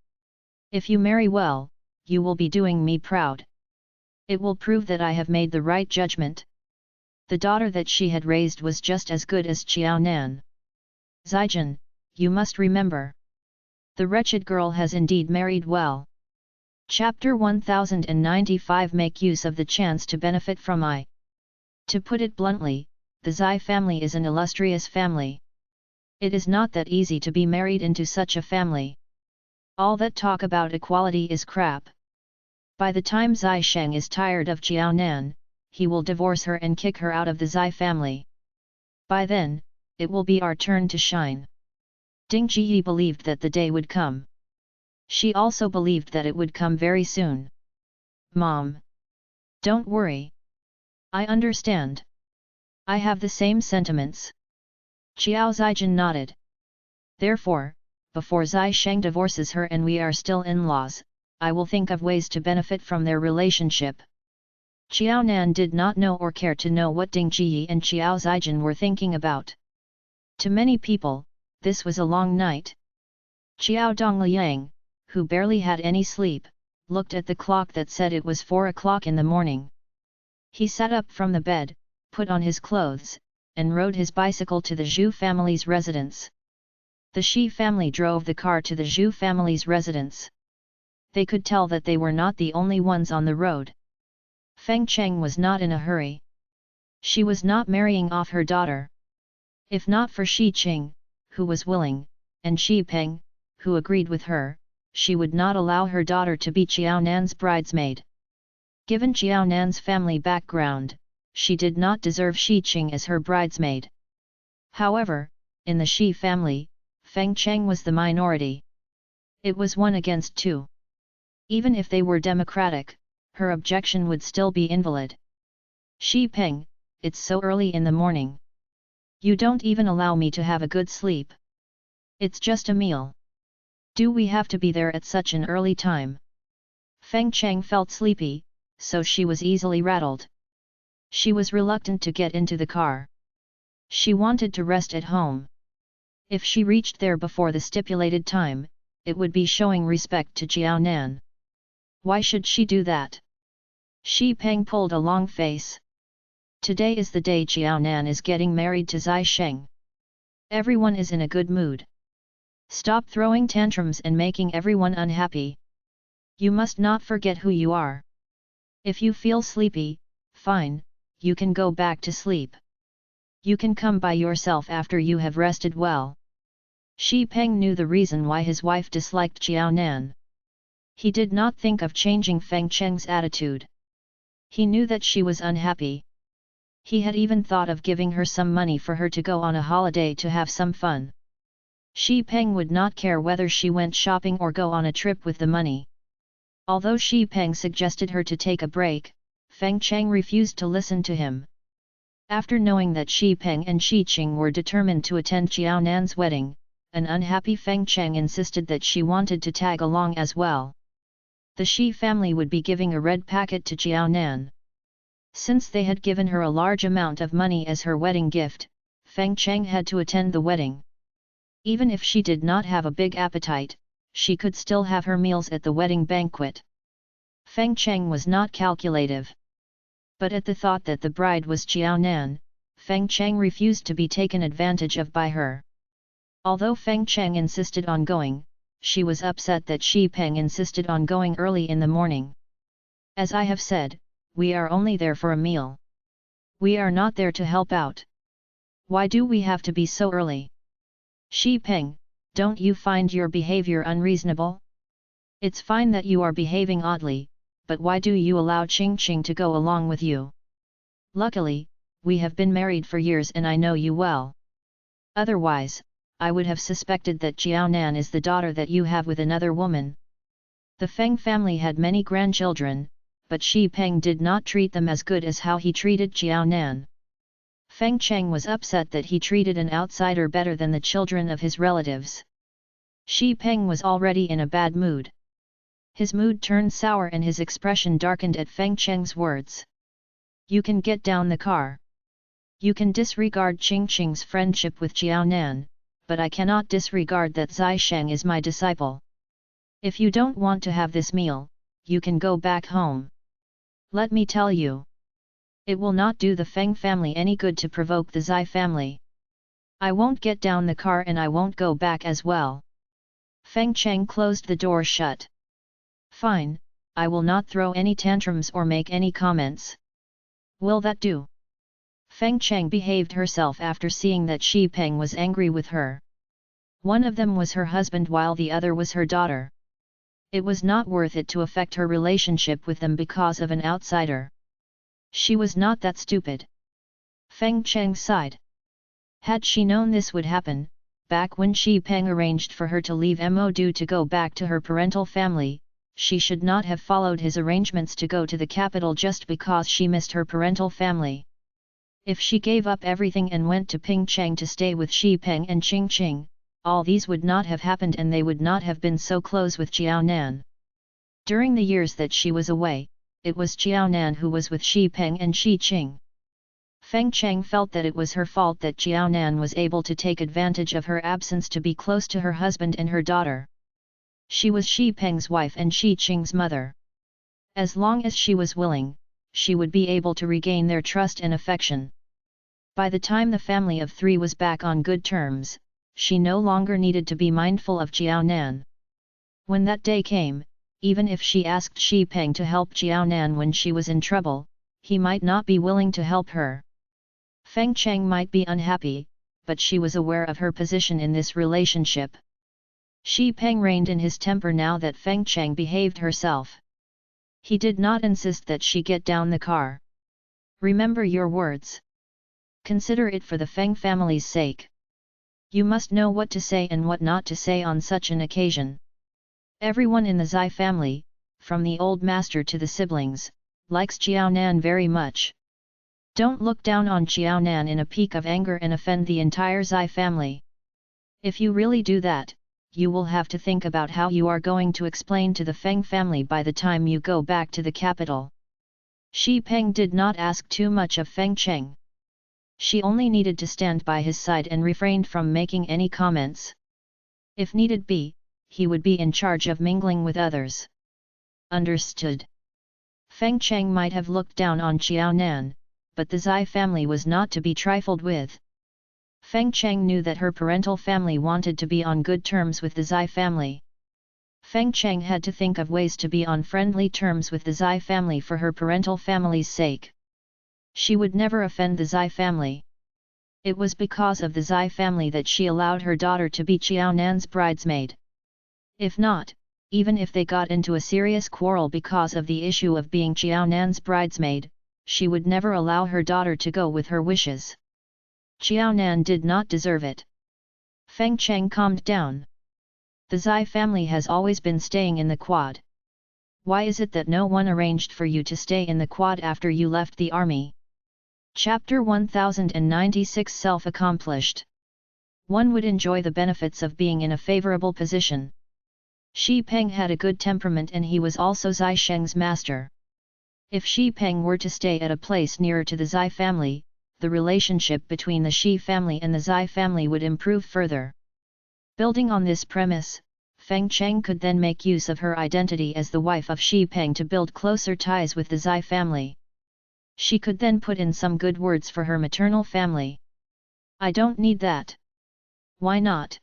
If you marry well, you will be doing me proud. It will prove that I have made the right judgment. The daughter that she had raised was just as good as Xiao Nan. Zijin, you must remember. The wretched girl has indeed married well. Chapter 1095 Make use of the chance to benefit from I. To put it bluntly, the Zai family is an illustrious family. It is not that easy to be married into such a family. All that talk about equality is crap. By the time Zai Sheng is tired of Xiao Nan, he will divorce her and kick her out of the Zai family. By then, it will be our turn to shine. Ding Jiyi believed that the day would come. She also believed that it would come very soon. Mom! Don't worry. I understand. I have the same sentiments. Xiao Zijin nodded. Therefore, before Zai Sheng divorces her and we are still in-laws, I will think of ways to benefit from their relationship. Xiao Nan did not know or care to know what Ding Jiyi and Xiao Zijin were thinking about. To many people, this was a long night. Xiao Dongliang, who barely had any sleep, looked at the clock that said it was 4 o'clock in the morning. He sat up from the bed, put on his clothes, and rode his bicycle to the Zhu family's residence. The Shi family drove the car to the Zhu family's residence. They could tell that they were not the only ones on the road. Feng Cheng was not in a hurry. She was not marrying off her daughter. If not for Shi Qing, who was willing, and Shi Peng, who agreed with her, she would not allow her daughter to be Xiao Nan's bridesmaid. Given Xiao Nan's family background, she did not deserve Shi Qing as her bridesmaid. However, in the Shi family, Feng Cheng was the minority. It was 1 against 2. Even if they were democratic, her objection would still be invalid. Shi Peng, it's so early in the morning. You don't even allow me to have a good sleep. It's just a meal. Do we have to be there at such an early time? Feng Cheng felt sleepy, so she was easily rattled. She was reluctant to get into the car. She wanted to rest at home. If she reached there before the stipulated time, it would be showing respect to Jiao Nan. Why should she do that? Shi Peng pulled a long face. Today is the day Jiao Nan is getting married to Zai Sheng. Everyone is in a good mood. Stop throwing tantrums and making everyone unhappy. You must not forget who you are. If you feel sleepy, fine, you can go back to sleep. You can come by yourself after you have rested well. Shi Peng knew the reason why his wife disliked Jiao Nan. He did not think of changing Feng Cheng's attitude. He knew that she was unhappy. He had even thought of giving her some money for her to go on a holiday to have some fun. Shi Peng would not care whether she went shopping or go on a trip with the money. Although Shi Peng suggested her to take a break, Feng Cheng refused to listen to him. After knowing that Shi Peng and Shi Qing were determined to attend Jiao Nan's wedding, an unhappy Feng Cheng insisted that she wanted to tag along as well. The Shi family would be giving a red packet to Jiao Nan. Since they had given her a large amount of money as her wedding gift, Feng Cheng had to attend the wedding. Even if she did not have a big appetite, she could still have her meals at the wedding banquet. Feng Cheng was not calculative. But at the thought that the bride was Jiao Nan, Feng Cheng refused to be taken advantage of by her. Although Feng Cheng insisted on going, she was upset that Shi Peng insisted on going early in the morning. As I have said, we are only there for a meal. We are not there to help out. Why do we have to be so early? Shi Peng, don't you find your behavior unreasonable? It's fine that you are behaving oddly, but why do you allow Qing Qing to go along with you? Luckily, we have been married for years and I know you well. Otherwise, I would have suspected that Jiao Nan is the daughter that you have with another woman. The Feng family had many grandchildren, but Shi Peng did not treat them as good as how he treated Jiao Nan. Feng Cheng was upset that he treated an outsider better than the children of his relatives. Shi Peng was already in a bad mood. His mood turned sour and his expression darkened at Feng Cheng's words. You can get down the car. You can disregard Qing Qing's friendship with Jiao Nan, but I cannot disregard that Zai Sheng is my disciple. If you don't want to have this meal, you can go back home. Let me tell you. It will not do the Feng family any good to provoke the Zai family. I won't get down the car and I won't go back as well. Feng Cheng closed the door shut. Fine, I will not throw any tantrums or make any comments. Will that do? Feng Cheng behaved herself after seeing that Shi Peng was angry with her. One of them was her husband while the other was her daughter. It was not worth it to affect her relationship with them because of an outsider. She was not that stupid. Feng Cheng sighed. Had she known this would happen, back when Shi Peng arranged for her to leave Mo Du to go back to her parental family, she should not have followed his arrangements to go to the capital just because she missed her parental family. If she gave up everything and went to Pingcheng to stay with Shi Peng and Qing Qing, all these would not have happened and they would not have been so close with Jiao Nan. During the years that she was away, it was Jiao Nan who was with Shi Peng and Shi Qing. Feng Cheng felt that it was her fault that Jiao Nan was able to take advantage of her absence to be close to her husband and her daughter. She was Shi Peng's wife and Shi Qing's mother. As long as she was willing, she would be able to regain their trust and affection. By the time the family of 3 was back on good terms, she no longer needed to be mindful of Jiao Nan. When that day came, even if she asked Shi Peng to help Jiao Nan when she was in trouble, he might not be willing to help her. Feng Cheng might be unhappy, but she was aware of her position in this relationship. Shi Peng reined in his temper now that Feng Cheng behaved herself. He did not insist that she get down the car. Remember your words. Consider it for the Feng family's sake. You must know what to say and what not to say on such an occasion. Everyone in the Zai family, from the old master to the siblings, likes Qiaonan very much. Don't look down on Qiaonan in a peak of anger and offend the entire Zai family. If you really do that, you will have to think about how you are going to explain to the Feng family by the time you go back to the capital. Xi Peng did not ask too much of Feng Cheng. She only needed to stand by his side and refrained from making any comments. If needed be, he would be in charge of mingling with others. Understood. Feng Cheng might have looked down on Qiaonan, but the Zai family was not to be trifled with. Feng Cheng knew that her parental family wanted to be on good terms with the Zai family. Feng Cheng had to think of ways to be on friendly terms with the Zai family for her parental family's sake. She would never offend the Zai family. It was because of the Zai family that she allowed her daughter to be Qiaonan's bridesmaid. If not, even if they got into a serious quarrel because of the issue of being Qiaonan's bridesmaid, she would never allow her daughter to go with her wishes. Qiaonan did not deserve it. Feng Cheng calmed down. The Zai family has always been staying in the quad. Why is it that no one arranged for you to stay in the quad after you left the army? Chapter 1096 Self-accomplished. One would enjoy the benefits of being in a favorable position. Xi Peng had a good temperament and he was also Zai Sheng's master. If Xi Peng were to stay at a place nearer to the Zai family, the relationship between the Shi family and the Zai family would improve further. Building on this premise, Feng Cheng could then make use of her identity as the wife of Xi Peng to build closer ties with the Zai family. She could then put in some good words for her maternal family. I don't need that. Why not?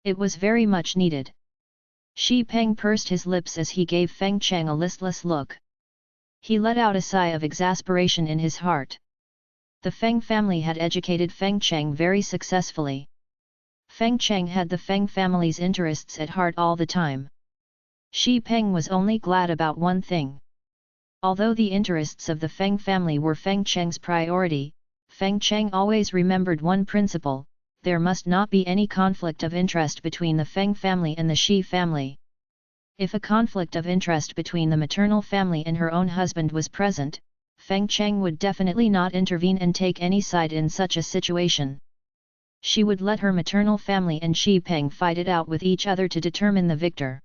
It was very much needed. Xi Peng pursed his lips as he gave Feng Cheng a listless look. He let out a sigh of exasperation in his heart. The Feng family had educated Feng Cheng very successfully. Feng Cheng had the Feng family's interests at heart all the time. Xi Peng was only glad about one thing. Although the interests of the Feng family were Feng Cheng's priority, Feng Cheng always remembered one principle: there must not be any conflict of interest between the Feng family and the Shi family. If a conflict of interest between the maternal family and her own husband was present, Feng Cheng would definitely not intervene and take any side in such a situation. She would let her maternal family and Xi Peng fight it out with each other to determine the victor.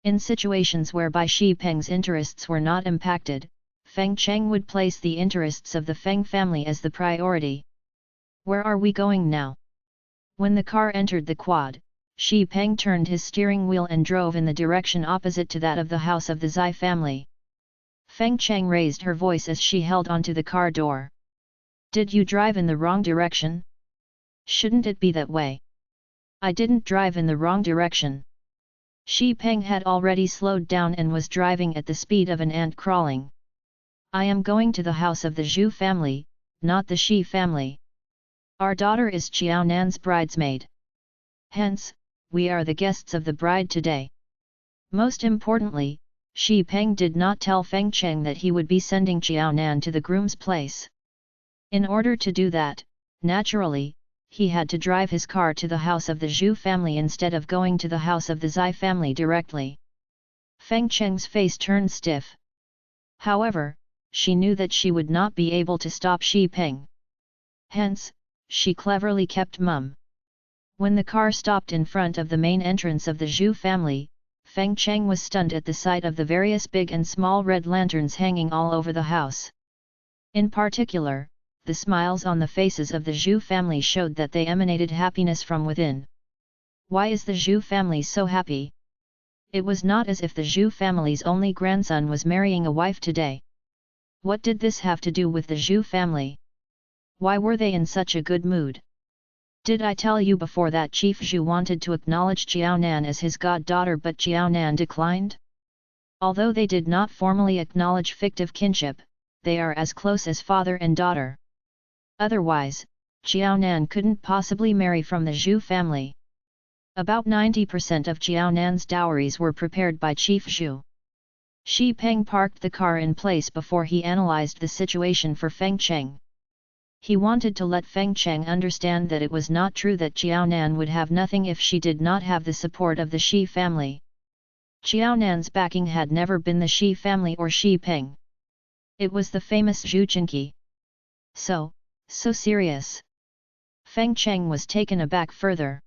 In situations whereby Xi Peng's interests were not impacted, Feng Cheng would place the interests of the Feng family as the priority. Where are we going now? When the car entered the quad, Xi Peng turned his steering wheel and drove in the direction opposite to that of the house of the Zai family. Feng Cheng raised her voice as she held onto the car door. Did you drive in the wrong direction? Shouldn't it be that way? I didn't drive in the wrong direction. Xi Peng had already slowed down and was driving at the speed of an ant crawling. I am going to the house of the Zhu family, not the Xi family. Our daughter is Qiaonan's bridesmaid. Hence, we are the guests of the bride today. Most importantly, Xi Peng did not tell Feng Cheng that he would be sending Qiaonan to the groom's place. In order to do that, naturally, he had to drive his car to the house of the Zhu family instead of going to the house of the Zai family directly. Feng Cheng's face turned stiff. However, she knew that she would not be able to stop Xi Peng. Hence, she cleverly kept mum. When the car stopped in front of the main entrance of the Zhu family, Feng Cheng was stunned at the sight of the various big and small red lanterns hanging all over the house. In particular, the smiles on the faces of the Zhu family showed that they emanated happiness from within. Why is the Zhu family so happy? It was not as if the Zhu family's only grandson was marrying a wife today. What did this have to do with the Zhu family? Why were they in such a good mood? Did I tell you before that Chief Zhu wanted to acknowledge Qiaonan as his goddaughter, but Qiaonan declined? Although they did not formally acknowledge fictive kinship, they are as close as father and daughter. Otherwise, Qiaonan couldn't possibly marry from the Zhu family. About 90% of Qiaonan's dowries were prepared by Chief Zhu. Xi Peng parked the car in place before he analyzed the situation for Feng Cheng. He wanted to let Feng Cheng understand that it was not true that Jiaonan would have nothing if she did not have the support of the Xi family. Jiaonan's backing had never been the Xi family or Xi Peng. It was the famous Zhu Jinqi. So serious. Feng Cheng was taken aback further.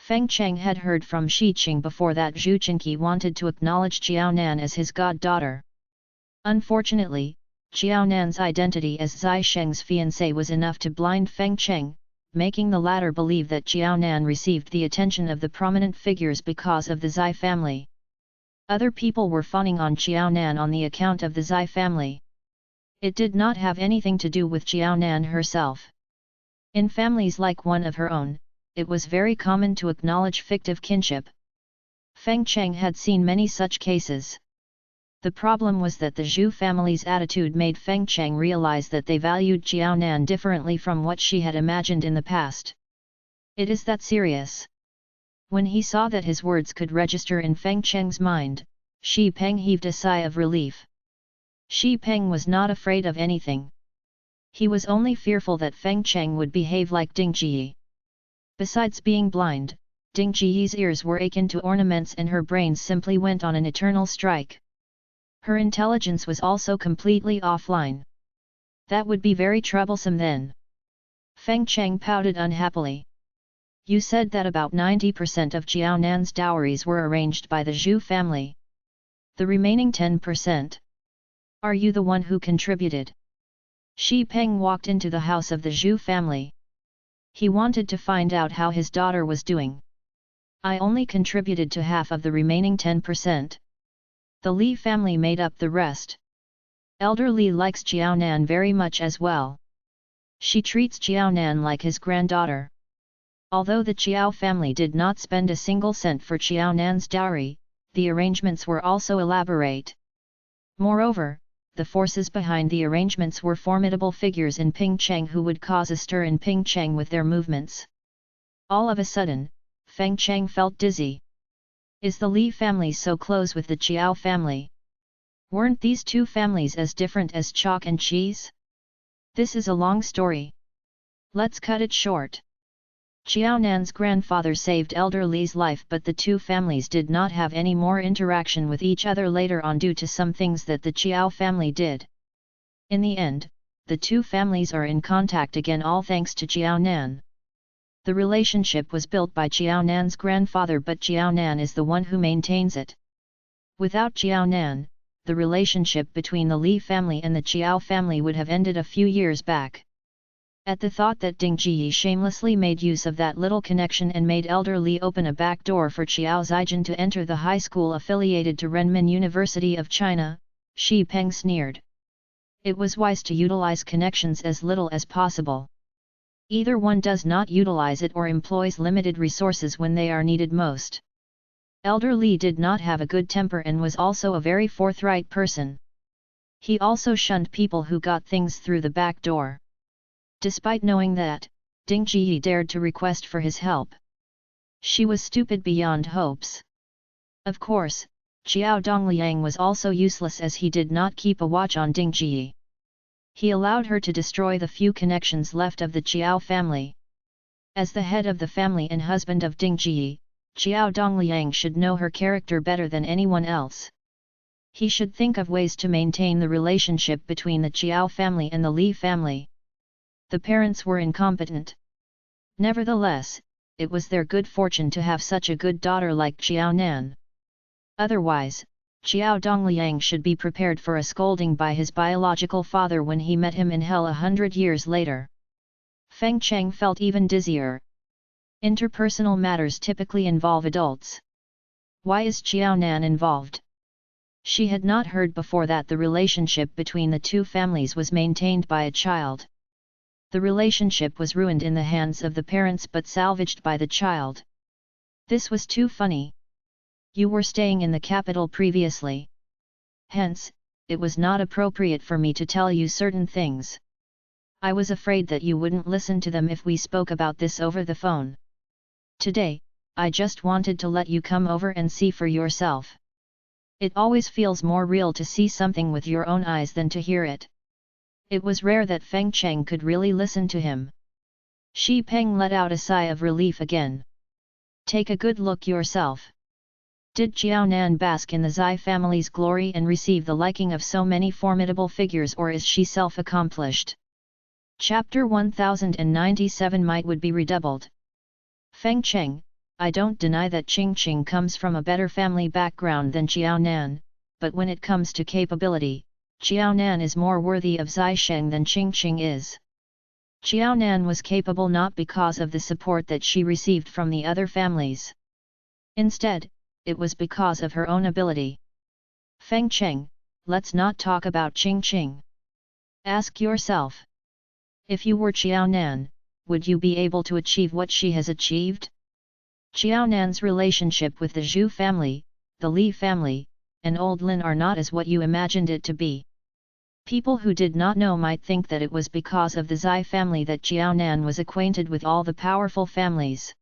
Feng Cheng had heard from Shi Qing before that Zhu Jinqi wanted to acknowledge Jiaonan as his goddaughter. Unfortunately, Jiaonan's identity as Zai Sheng's fiancée was enough to blind Feng Cheng, making the latter believe that Jiaonan received the attention of the prominent figures because of the Zai family. Other people were fawning on Jiaonan on the account of the Zai family. It did not have anything to do with Jiaonan herself. In families like one of her own, it was very common to acknowledge fictive kinship. Feng Cheng had seen many such cases. The problem was that the Zhu family's attitude made Feng Cheng realize that they valued Jiaonan differently from what she had imagined in the past. It is that serious. When he saw that his words could register in Feng Cheng's mind, Xi Peng heaved a sigh of relief. Xi Peng was not afraid of anything. He was only fearful that Feng Cheng would behave like Ding Ji. Besides being blind, Ding Ji's ears were akin to ornaments and her brain simply went on an eternal strike. Her intelligence was also completely offline. That would be very troublesome then. Feng Cheng pouted unhappily. You said that about 90% of Jiaonan's dowries were arranged by the Zhu family. The remaining 10%. Are you the one who contributed? Xi Peng walked into the house of the Zhu family. He wanted to find out how his daughter was doing. I only contributed to half of the remaining 10%. The Li family made up the rest. Elder Li likes Jiaonan very much as well. She treats Jiaonan like his granddaughter. Although the Chiao family did not spend a single cent for Jiaonan's dowry, the arrangements were also elaborate. Moreover, the forces behind the arrangements were formidable figures in Pingcheng who would cause a stir in Pingcheng with their movements. All of a sudden, Feng Cheng felt dizzy. Is the Li family so close with the Chiao family? Weren't these two families as different as chalk and cheese? This is a long story. Let's cut it short. Jiaonan's grandfather saved Elder Li's life, but the two families did not have any more interaction with each other later on due to some things that the Chiao family did. In the end, the two families are in contact again, all thanks to Jiaonan. The relationship was built by Jiaonan's grandfather, but Jiaonan is the one who maintains it. Without Jiaonan, the relationship between the Li family and the Chiao family would have ended a few years back. At the thought that Ding Ji shamelessly made use of that little connection and made Elder Li open a back door for Qiao Zijin to enter the high school affiliated to Renmin University of China, Xi Peng sneered. It was wise to utilize connections as little as possible. Either one does not utilize it or employs limited resources when they are needed most. Elder Li did not have a good temper and was also a very forthright person. He also shunned people who got things through the back door. Despite knowing that, Ding Ji dared to request for his help. She was stupid beyond hopes. Of course, Xiao Dongliang was also useless as he did not keep a watch on Ding Ji. He allowed her to destroy the few connections left of the Qiao family. As the head of the family and husband of Ding Ji, Xiao Dongliang should know her character better than anyone else. He should think of ways to maintain the relationship between the Qiao family and the Li family. The parents were incompetent. Nevertheless, it was their good fortune to have such a good daughter like Jiaonan. Otherwise, Xiao Dongliang should be prepared for a scolding by his biological father when he met him in hell 100 years later. Feng Cheng felt even dizzier. Interpersonal matters typically involve adults. Why is Jiaonan involved? She had not heard before that the relationship between the two families was maintained by a child. The relationship was ruined in the hands of the parents but salvaged by the child. This was too funny. You were staying in the capital previously. Hence, it was not appropriate for me to tell you certain things. I was afraid that you wouldn't listen to them if we spoke about this over the phone. Today, I just wanted to let you come over and see for yourself. It always feels more real to see something with your own eyes than to hear it. It was rare that Feng Cheng could really listen to him. Xi Peng let out a sigh of relief again. Take a good look yourself. Did Jiao Nan bask in the Zai family's glory and receive the liking of so many formidable figures, or is she self-accomplished? Chapter 1097 Might would be redoubled. Feng Cheng, I don't deny that Qing Qing comes from a better family background than Jiao Nan, but when it comes to capability, Jiao Nan is more worthy of Zai Sheng than Qing Qing is. Jiao Nan was capable not because of the support that she received from the other families. Instead, it was because of her own ability. Feng Cheng, let's not talk about Qing Qing. Ask yourself. If you were Jiao Nan, would you be able to achieve what she has achieved? Jiao Nan's relationship with the Zhu family, the Li family, and Old Lin are not as what you imagined it to be. People who did not know might think that it was because of the Zai family that Jiao Nan was acquainted with all the powerful families.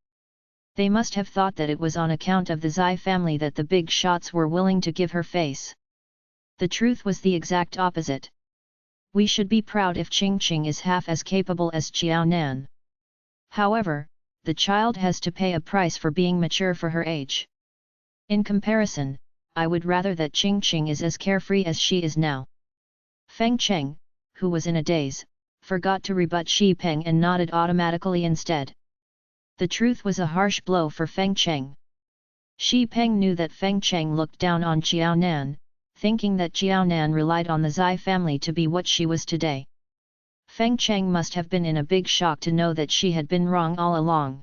They must have thought that it was on account of the Zai family that the big shots were willing to give her face. The truth was the exact opposite. We should be proud if Qing Qing is half as capable as Jiao Nan. However, the child has to pay a price for being mature for her age. In comparison, I would rather that Qing Qing is as carefree as she is now. Feng Cheng, who was in a daze, forgot to rebut Xi Peng and nodded automatically instead. The truth was a harsh blow for Feng Cheng. Xi Peng knew that Feng Cheng looked down on Jiao Nan, thinking that Jiao Nan relied on the Zai family to be what she was today. Feng Cheng must have been in a big shock to know that she had been wrong all along.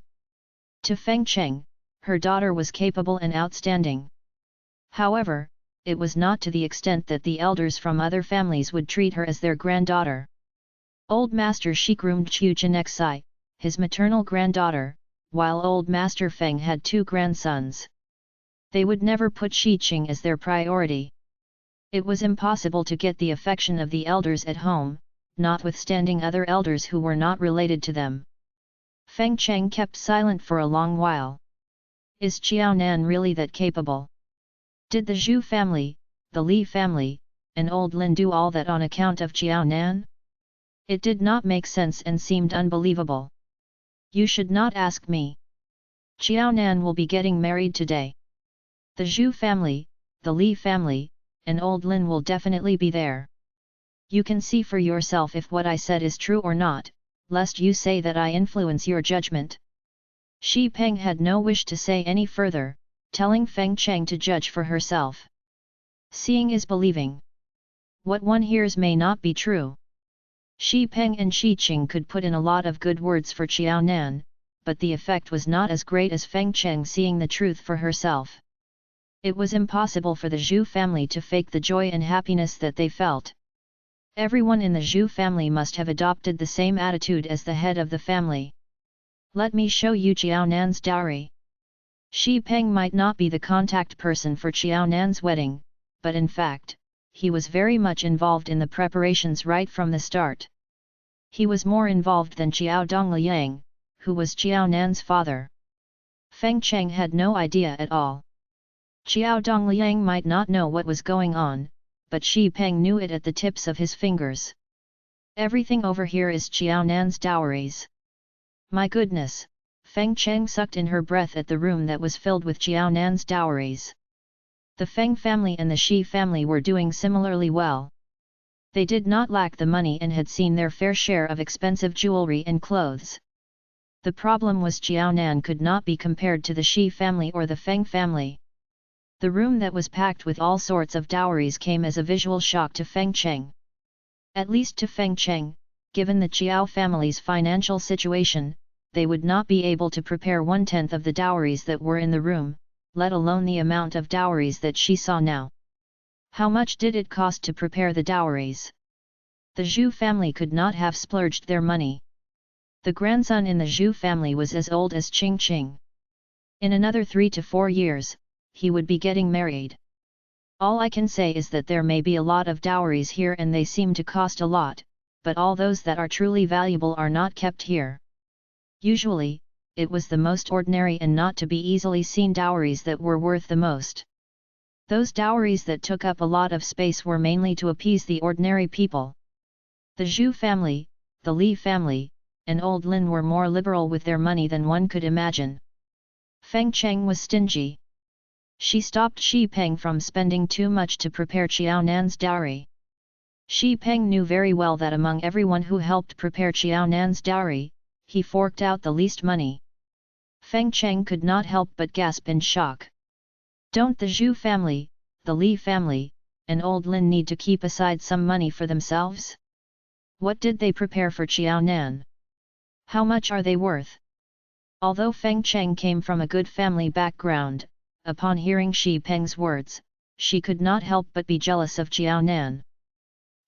To Feng Cheng, her daughter was capable and outstanding. However, it was not to the extent that the elders from other families would treat her as their granddaughter. Old Master Shi groomed Chu Jinexai, his maternal granddaughter, while Old Master Feng had 2 grandsons. They would never put Shi Qing as their priority. It was impossible to get the affection of the elders at home, notwithstanding other elders who were not related to them. Feng Cheng kept silent for a long while. Is Jiao Nan really that capable? Did the Zhu family, the Li family, and Old Lin do all that on account of Jiao Nan? It did not make sense and seemed unbelievable. You should not ask me. Jiao Nan will be getting married today. The Zhu family, the Li family, and Old Lin will definitely be there. You can see for yourself if what I said is true or not, lest you say that I influence your judgment. Xi Peng had no wish to say any further, telling Feng Cheng to judge for herself. Seeing is believing. What one hears may not be true. Xi Peng and Xi Qing could put in a lot of good words for Jiao Nan, but the effect was not as great as Feng Cheng seeing the truth for herself. It was impossible for the Zhu family to fake the joy and happiness that they felt. Everyone in the Zhu family must have adopted the same attitude as the head of the family. Let me show you Jiao Nan's dowry. Xi Peng might not be the contact person for Jiao Nan's wedding, but in fact, he was very much involved in the preparations right from the start. He was more involved than Jiao Dongliang, who was Jiao Nan's father. Feng Cheng had no idea at all. Jiao Dongliang might not know what was going on, but Xi Peng knew it at the tips of his fingers. Everything over here is Jiao Nan's dowries. My goodness, Feng Cheng sucked in her breath at the room that was filled with Jiao Nan's dowries. The Feng family and the Shi family were doing similarly well. They did not lack the money and had seen their fair share of expensive jewelry and clothes. The problem was Jiao Nan could not be compared to the Shi family or the Feng family. The room that was packed with all sorts of dowries came as a visual shock to Feng Cheng. At least to Feng Cheng, given the Jiao family's financial situation, they would not be able to prepare 1/10 of the dowries that were in the room, let alone the amount of dowries that she saw now. How much did it cost to prepare the dowries? The Zhu family could not have splurged their money. The grandson in the Zhu family was as old as Qing Qing. In another 3 to 4 years, he would be getting married. All I can say is that there may be a lot of dowries here and they seem to cost a lot, but all those that are truly valuable are not kept here. Usually, it was the most ordinary and not to be easily seen dowries that were worth the most. Those dowries that took up a lot of space were mainly to appease the ordinary people. The Zhu family, the Li family, and old Lin were more liberal with their money than one could imagine. Feng Cheng was stingy. She stopped Xi Peng from spending too much to prepare Qiao Nan's dowry. Xi Peng knew very well that among everyone who helped prepare Qiao Nan's dowry, he forked out the least money. Feng Cheng could not help but gasp in shock. Don't the Zhu family, the Li family, and old Lin need to keep aside some money for themselves? What did they prepare for Qiao Nan? How much are they worth? Although Feng Cheng came from a good family background, upon hearing Xi Peng's words, she could not help but be jealous of Qiao Nan.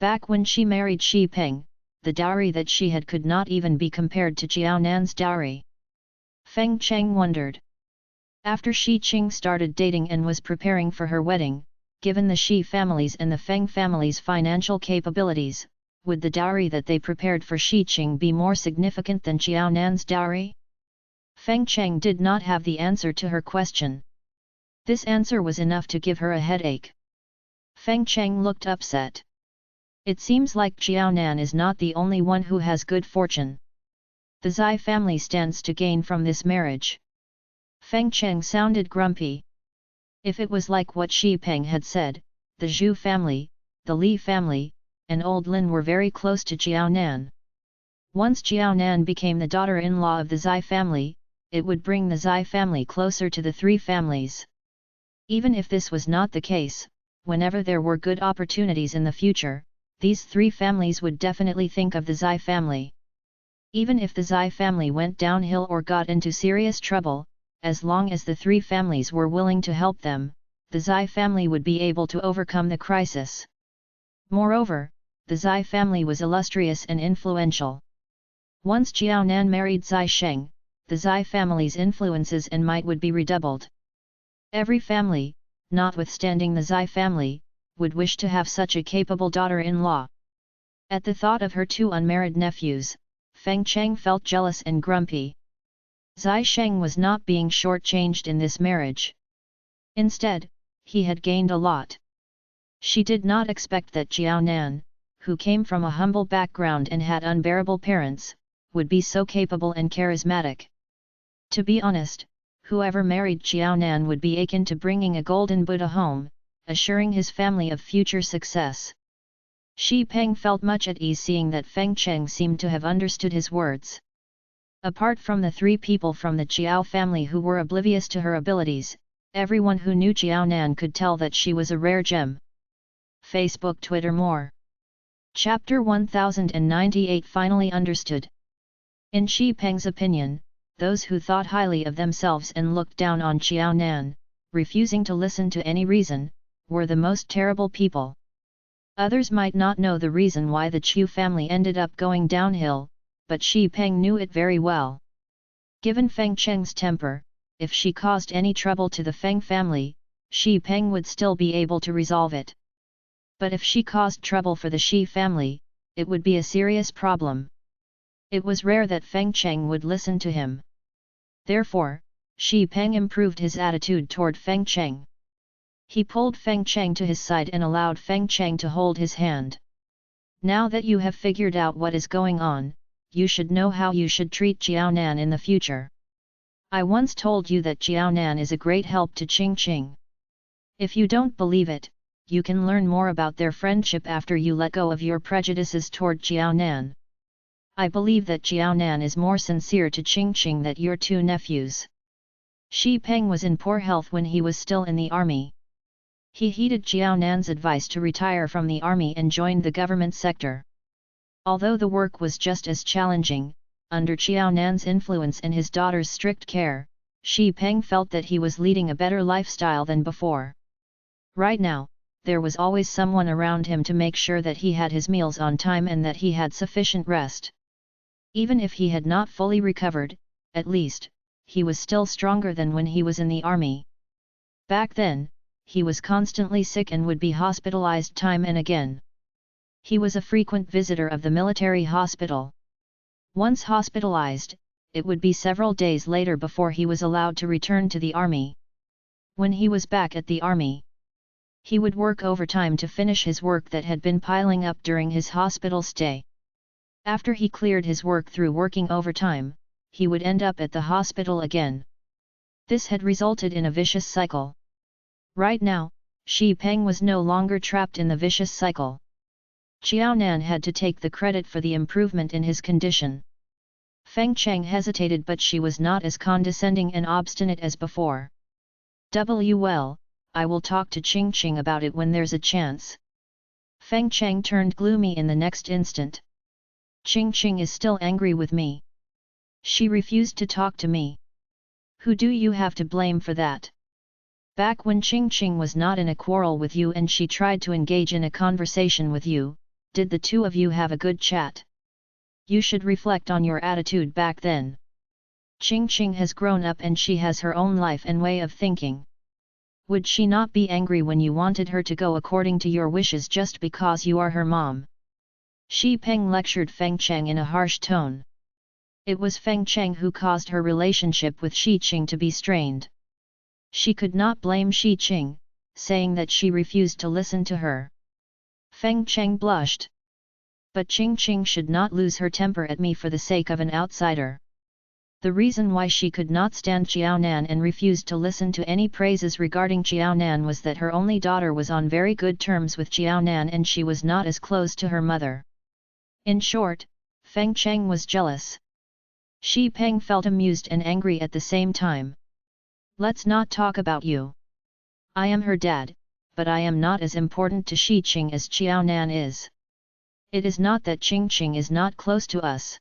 Back when she married Xi Peng, the dowry that she had could not even be compared to Qiao Nan's dowry. Feng Cheng wondered. After Xi Qing started dating and was preparing for her wedding, given the Xi family's and the Feng family's financial capabilities, would the dowry that they prepared for Xi Qing be more significant than Qiao Nan's dowry? Feng Cheng did not have the answer to her question. This answer was enough to give her a headache. Feng Cheng looked upset. It seems like Qiao Nan is not the only one who has good fortune. The Zai family stands to gain from this marriage. Feng Cheng sounded grumpy. If it was like what Xi Peng had said, the Zhu family, the Li family, and old Lin were very close to Qiao Nan. Once Qiao Nan became the daughter-in-law of the Zai family, it would bring the Zai family closer to the three families. Even if this was not the case, whenever there were good opportunities in the future, these three families would definitely think of the Zai family. Even if the Zai family went downhill or got into serious trouble, as long as the three families were willing to help them, the Zai family would be able to overcome the crisis. Moreover, the Zai family was illustrious and influential. Once Qiao Nan married Zai Sheng, the Zai family's influences and might would be redoubled. Every family, notwithstanding the Zai family, would wish to have such a capable daughter-in-law. At the thought of her two unmarried nephews, Feng Cheng felt jealous and grumpy. Zai Sheng was not being shortchanged in this marriage. Instead, he had gained a lot. She did not expect that Qiao Nan, who came from a humble background and had unbearable parents, would be so capable and charismatic. To be honest, whoever married Qiao Nan would be akin to bringing a golden Buddha home, assuring his family of future success. Xi Peng felt much at ease seeing that Feng Cheng seemed to have understood his words. Apart from the three people from the Qiao family who were oblivious to her abilities, everyone who knew Qiao Nan could tell that she was a rare gem. Facebook Twitter more. Chapter 1098 Finally understood. In Xi Peng's opinion, those who thought highly of themselves and looked down on Qiao Nan, refusing to listen to any reason, were the most terrible people. Others might not know the reason why the Chu family ended up going downhill, but Xi Peng knew it very well. Given Feng Cheng's temper, if she caused any trouble to the Feng family, Xi Peng would still be able to resolve it. But if she caused trouble for the Xi family, it would be a serious problem. It was rare that Feng Cheng would listen to him. Therefore, Xi Peng improved his attitude toward Feng Cheng. He pulled Feng Cheng to his side and allowed Feng Cheng to hold his hand. Now that you have figured out what is going on, you should know how you should treat Qiao Nan in the future. I once told you that Qiao Nan is a great help to Qing Qing. If you don't believe it, you can learn more about their friendship after you let go of your prejudices toward Qiao Nan. I believe that Qiao Nan is more sincere to Qing Qing than your two nephews. Xi Peng was in poor health when he was still in the army. He heeded Qiao Nan's advice to retire from the army and joined the government sector. Although the work was just as challenging, under Qiao Nan's influence and his daughter's strict care, Xi Peng felt that he was leading a better lifestyle than before. Right now, there was always someone around him to make sure that he had his meals on time and that he had sufficient rest. Even if he had not fully recovered, at least, he was still stronger than when he was in the army. Back then, he was constantly sick and would be hospitalized time and again. He was a frequent visitor of the military hospital. Once hospitalized, it would be several days later before he was allowed to return to the army. When he was back at the army, He would work overtime to finish his work that had been piling up during his hospital stay. After he cleared his work through working overtime, he would end up at the hospital again. This had resulted in a vicious cycle. Right now, Xi Peng was no longer trapped in the vicious cycle. Xiaonan had to take the credit for the improvement in his condition. Feng Cheng hesitated, but she was not as condescending and obstinate as before. Well, I will talk to Qing Qing about it when there's a chance. Feng Cheng turned gloomy in the next instant. Qing Qing is still angry with me. She refused to talk to me. Who do you have to blame for that? Back when Qing Qing was not in a quarrel with you and she tried to engage in a conversation with you, did the two of you have a good chat? You should reflect on your attitude back then. Qing Qing has grown up and she has her own life and way of thinking. Would she not be angry when you wanted her to go according to your wishes just because you are her mom? Xi Peng lectured Feng Cheng in a harsh tone. It was Feng Cheng who caused her relationship with Xi Qing to be strained. She could not blame Xi Qing, saying that she refused to listen to her. Feng Cheng blushed. But Qing Qing should not lose her temper at me for the sake of an outsider. The reason why she could not stand Xiaonan and refused to listen to any praises regarding Xiaonan was that her only daughter was on very good terms with Xiaonan and she was not as close to her mother. In short, Feng Cheng was jealous. Xi Peng felt amused and angry at the same time. Let's not talk about you. I am her dad, but I am not as important to Xi Qing as Xiaonan is. It is not that Qing Qing is not close to us.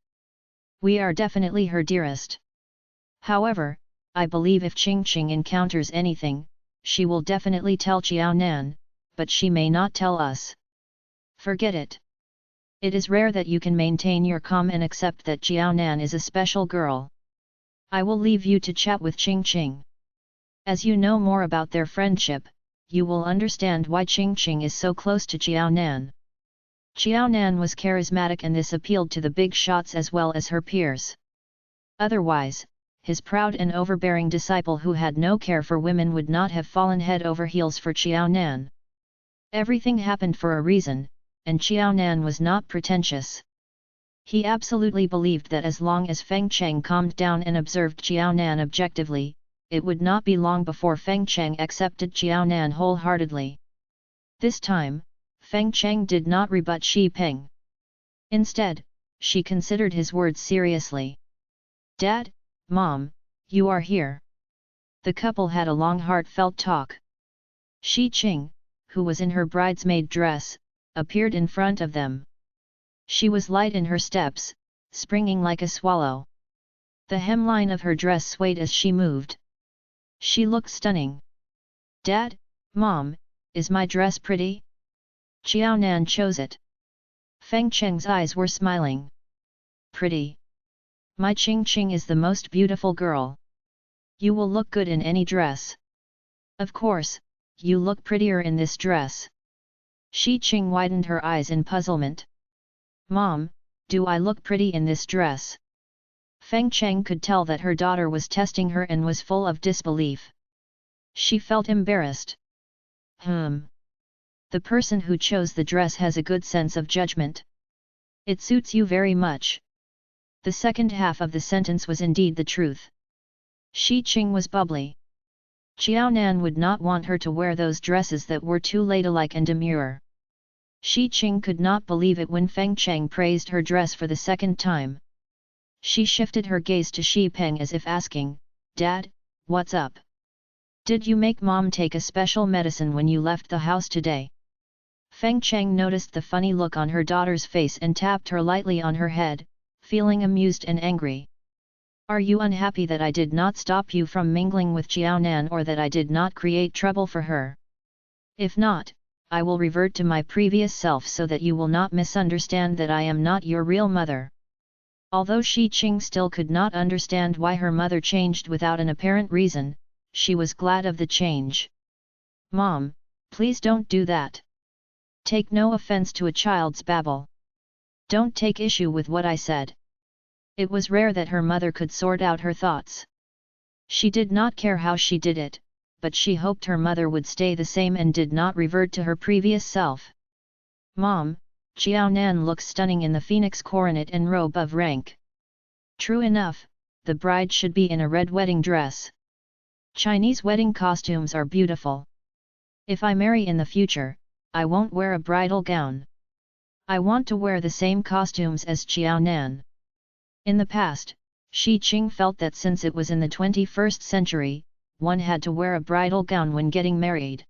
We are definitely her dearest. However, I believe if Qing Qing encounters anything, she will definitely tell Xiaonan, but she may not tell us. Forget it. It is rare that you can maintain your calm and accept that Xiaonan is a special girl. I will leave you to chat with Qing Qing. As you know more about their friendship, you will understand why Qing Qing is so close to Xiaonan. Xiaonan was charismatic and this appealed to the big shots as well as her peers. Otherwise, his proud and overbearing disciple who had no care for women would not have fallen head over heels for Xiaonan. Everything happened for a reason, and Xiaonan was not pretentious. He absolutely believed that as long as Feng Cheng calmed down and observed Xiaonan objectively, it would not be long before Feng Cheng accepted Xiaonan wholeheartedly. This time, Feng Cheng did not rebut Xi Peng. Instead, she considered his words seriously. Dad, Mom, you are here. The couple had a long heartfelt talk. Xi Qing, who was in her bridesmaid dress, appeared in front of them. She was light in her steps, springing like a swallow. The hemline of her dress swayed as she moved. She looked stunning. Dad, Mom, is my dress pretty? Xiaonan chose it. Feng Cheng's eyes were smiling. Pretty. My Qing Qing is the most beautiful girl. You will look good in any dress. Of course, you look prettier in this dress. Xi Qing widened her eyes in puzzlement. Mom, do I look pretty in this dress? Feng Cheng could tell that her daughter was testing her and was full of disbelief. She felt embarrassed. The person who chose the dress has a good sense of judgment. It suits you very much. The second half of the sentence was indeed the truth. Xi Qing was bubbly. Xiaonan would not want her to wear those dresses that were too ladylike and demure. Xi Qing could not believe it when Feng Cheng praised her dress for the second time. She shifted her gaze to Xi Peng as if asking, Dad, what's up? Did you make Mom take a special medicine when you left the house today? Feng Cheng noticed the funny look on her daughter's face and tapped her lightly on her head, feeling amused and angry. Are you unhappy that I did not stop you from mingling with Xiaonan or that I did not create trouble for her? If not, I will revert to my previous self so that you will not misunderstand that I am not your real mother. Although Xi Qing still could not understand why her mother changed without an apparent reason, she was glad of the change. Mom, please don't do that. Take no offense to a child's babble. Don't take issue with what I said. It was rare that her mother could sort out her thoughts. She did not care how she did it, but she hoped her mother would stay the same and did not revert to her previous self. Mom, Xiao Nan looks stunning in the phoenix coronet and robe of rank. True enough, the bride should be in a red wedding dress. Chinese wedding costumes are beautiful. If I marry in the future, I won't wear a bridal gown. I want to wear the same costumes as Xiao Nan. In the past, Shi Qing felt that since it was in the 21st century, one had to wear a bridal gown when getting married.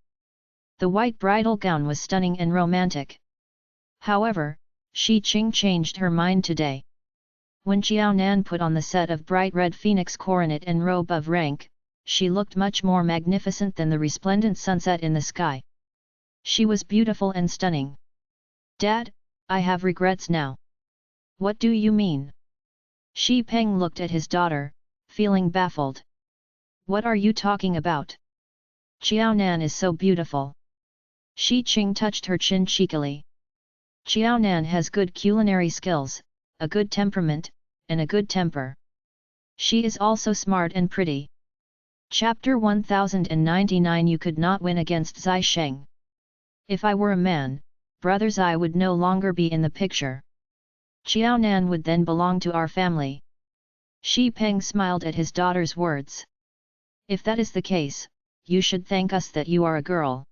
The white bridal gown was stunning and romantic. However, Shi Qing changed her mind today. When Xiao Nan put on the set of bright red phoenix coronet and robe of rank, she looked much more magnificent than the resplendent sunset in the sky. She was beautiful and stunning. Dad, I have regrets now. What do you mean? Shi Peng looked at his daughter, feeling baffled. What are you talking about? Xiao Nan is so beautiful. Shi Qing touched her chin cheekily. Xiao Nan has good culinary skills, a good temperament, and a good temper. She is also smart and pretty. Chapter 1099 You could not win against Zai Sheng. If I were a man, Brother Zai would no longer be in the picture. Xiao Nan would then belong to our family. Shi Peng smiled at his daughter's words. If that is the case, you should thank us that you are a girl.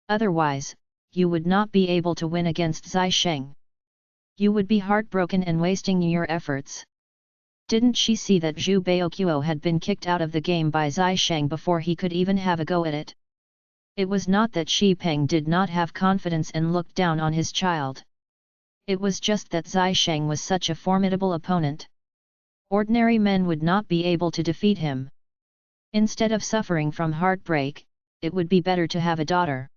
Otherwise, you would not be able to win against Zai Sheng. You would be heartbroken and wasting your efforts. Didn't she see that Zhu Baoqiu had been kicked out of the game by Zai Sheng before he could even have a go at it? It was not that Shi Peng did not have confidence and looked down on his child. It was just that Zai Sheng was such a formidable opponent. Ordinary men would not be able to defeat him. Instead of suffering from heartbreak, it would be better to have a daughter.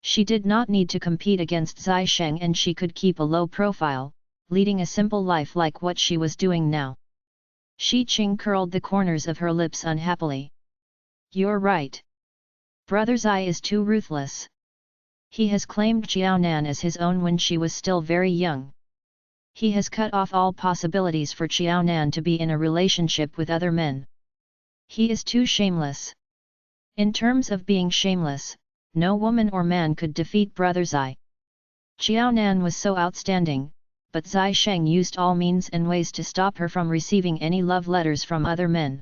She did not need to compete against Zai Sheng and she could keep a low profile, leading a simple life like what she was doing now. Shi Qing curled the corners of her lips unhappily. You're right. Brother Zai is too ruthless. He has claimed Xiao Nan as his own when she was still very young. He has cut off all possibilities for Xiao Nan to be in a relationship with other men. He is too shameless. In terms of being shameless, no woman or man could defeat Brother Zai. Xiao Nan was so outstanding, but Zai Sheng used all means and ways to stop her from receiving any love letters from other men.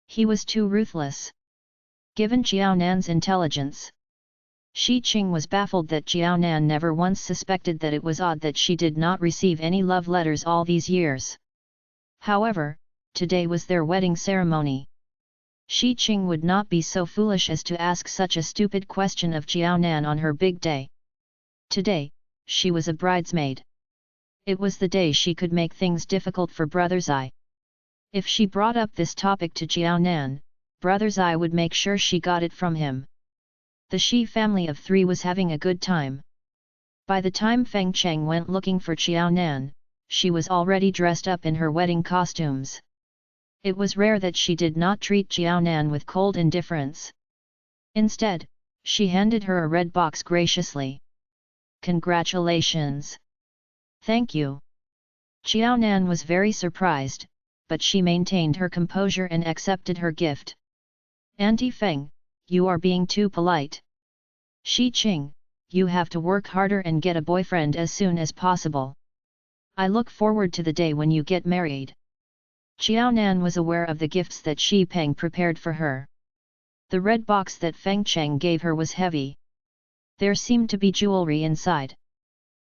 He was too ruthless. Given Xiao Nan's intelligence, Shi Qing was baffled that Xiao Nan never once suspected that it was odd that she did not receive any love letters all these years. However, today was their wedding ceremony. Shi Qing would not be so foolish as to ask such a stupid question of Xiao Nan on her big day. Today, she was a bridesmaid. It was the day she could make things difficult for Brother Zai. If she brought up this topic to Xiao Nan, Brother Zai would make sure she got it from him. The Shi family of three was having a good time. By the time Feng Cheng went looking for Xiao Nan, she was already dressed up in her wedding costumes. It was rare that she did not treat Xiao Nan with cold indifference. Instead, she handed her a red box graciously. Congratulations! Thank you. Xiao Nan was very surprised, but she maintained her composure and accepted her gift. Auntie Feng, you are being too polite. Shi Qing, you have to work harder and get a boyfriend as soon as possible. I look forward to the day when you get married. Xiao Nan was aware of the gifts that Shi Peng prepared for her. The red box that Feng Cheng gave her was heavy. There seemed to be jewelry inside.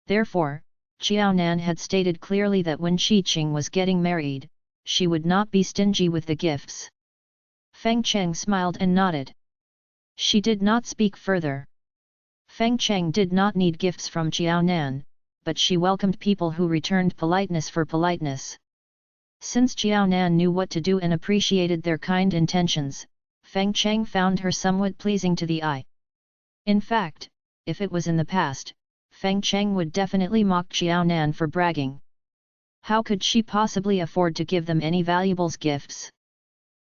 Therefore, Xiao Nan had stated clearly that when Shi Qing was getting married, she would not be stingy with the gifts. Feng Cheng smiled and nodded. She did not speak further. Feng Cheng did not need gifts from Xiao Nan, but she welcomed people who returned politeness for politeness. Since Xiao Nan knew what to do and appreciated their kind intentions, Feng Cheng found her somewhat pleasing to the eye. In fact, if it was in the past, Feng Cheng would definitely mock Xiao Nan for bragging. How could she possibly afford to give them any valuables gifts?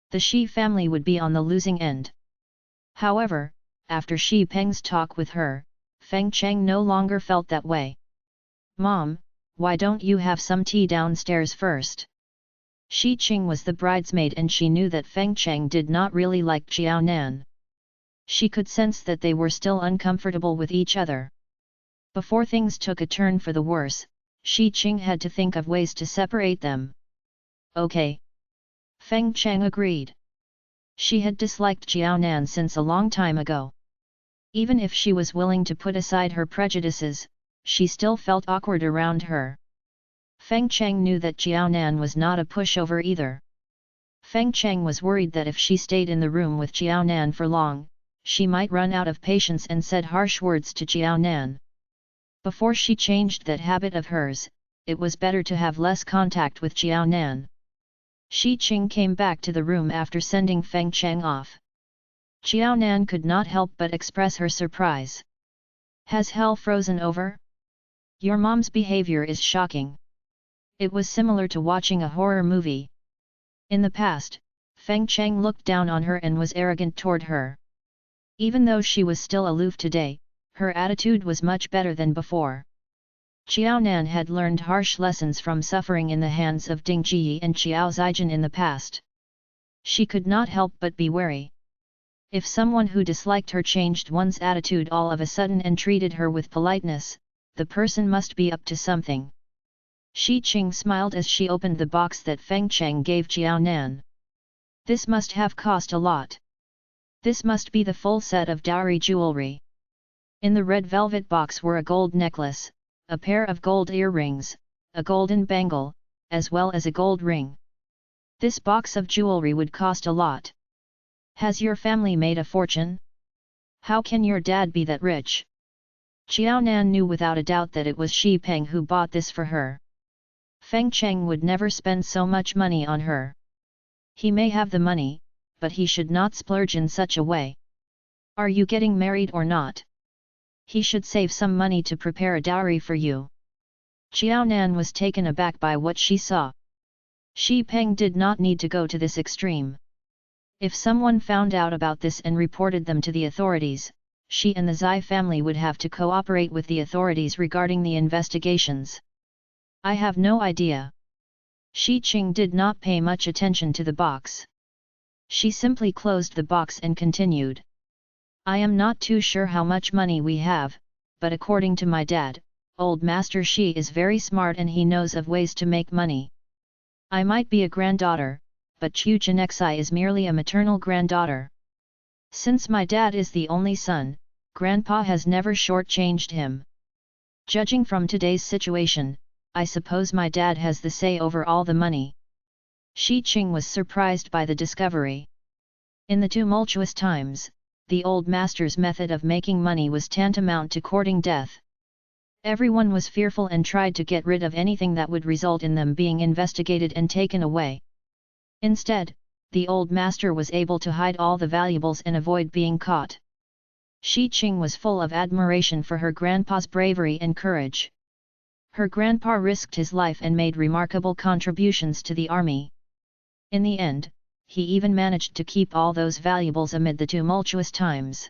The Shi family would be on the losing end. However, after Shi Peng's talk with her, Feng Cheng no longer felt that way. Mom, why don't you have some tea downstairs first? Shi Qing was the bridesmaid and she knew that Feng Cheng did not really like Xiao Nan. She could sense that they were still uncomfortable with each other. Before things took a turn for the worse, Shi Qing had to think of ways to separate them. Okay. Feng Cheng agreed. She had disliked Jiaonan since a long time ago. Even if she was willing to put aside her prejudices, she still felt awkward around her. Feng Cheng knew that Jiaonan was not a pushover either. Feng Cheng was worried that if she stayed in the room with Jiaonan for long, she might run out of patience and said harsh words to Jiaonan. Before she changed that habit of hers, it was better to have less contact with Jiaonan. Shi Qing came back to the room after sending Feng Cheng off. Jiaonan could not help but express her surprise. Has hell frozen over? Your mom's behavior is shocking. It was similar to watching a horror movie. In the past, Feng Cheng looked down on her and was arrogant toward her. Even though she was still aloof today, her attitude was much better than before. Jiaonan had learned harsh lessons from suffering in the hands of Ding Ji and Qiao Zijin in the past. She could not help but be wary. If someone who disliked her changed one's attitude all of a sudden and treated her with politeness, the person must be up to something. Shi Qing smiled as she opened the box that Feng Cheng gave Jiaonan. This must have cost a lot. This must be the full set of dowry jewelry. In the red velvet box were a gold necklace, a pair of gold earrings, a golden bangle, as well as a gold ring. This box of jewelry would cost a lot. Has your family made a fortune? How can your dad be that rich? Jiaonan knew without a doubt that it was Shi Peng who bought this for her. Feng Cheng would never spend so much money on her. He may have the money, but he should not splurge in such a way. Are you getting married or not? He should save some money to prepare a dowry for you. Jiaonan was taken aback by what she saw. Shi Peng did not need to go to this extreme. If someone found out about this and reported them to the authorities, she and the Zai family would have to cooperate with the authorities regarding the investigations. I have no idea. Shi Qing did not pay much attention to the box. She simply closed the box and continued. I am not too sure how much money we have, but according to my dad, old Master Shi is very smart and he knows of ways to make money. I might be a granddaughter, but Chu Jinexai is merely a maternal granddaughter. Since my dad is the only son, Grandpa has never shortchanged him. Judging from today's situation, I suppose my dad has the say over all the money. Shi Qing was surprised by the discovery. In the tumultuous times, the old master's method of making money was tantamount to courting death. Everyone was fearful and tried to get rid of anything that would result in them being investigated and taken away. Instead, the old master was able to hide all the valuables and avoid being caught. Shi Qing was full of admiration for her grandpa's bravery and courage. Her grandpa risked his life and made remarkable contributions to the army. In the end, he even managed to keep all those valuables amid the tumultuous times.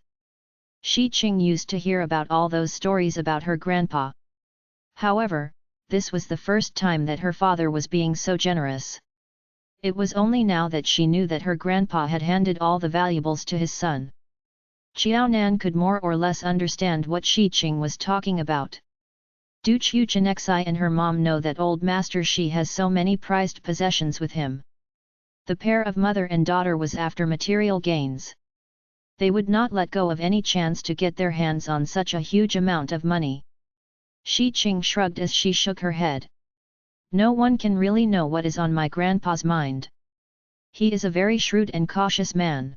Shi Qing used to hear about all those stories about her grandpa. However, this was the first time that her father was being so generous. It was only now that she knew that her grandpa had handed all the valuables to his son. Jiaonan could more or less understand what Shi Qing was talking about. Do Chu Jinexai and her mom know that old Master Shi has so many prized possessions with him? The pair of mother and daughter was after material gains. They would not let go of any chance to get their hands on such a huge amount of money. Shi Qing shrugged as she shook her head. No one can really know what is on my grandpa's mind. He is a very shrewd and cautious man.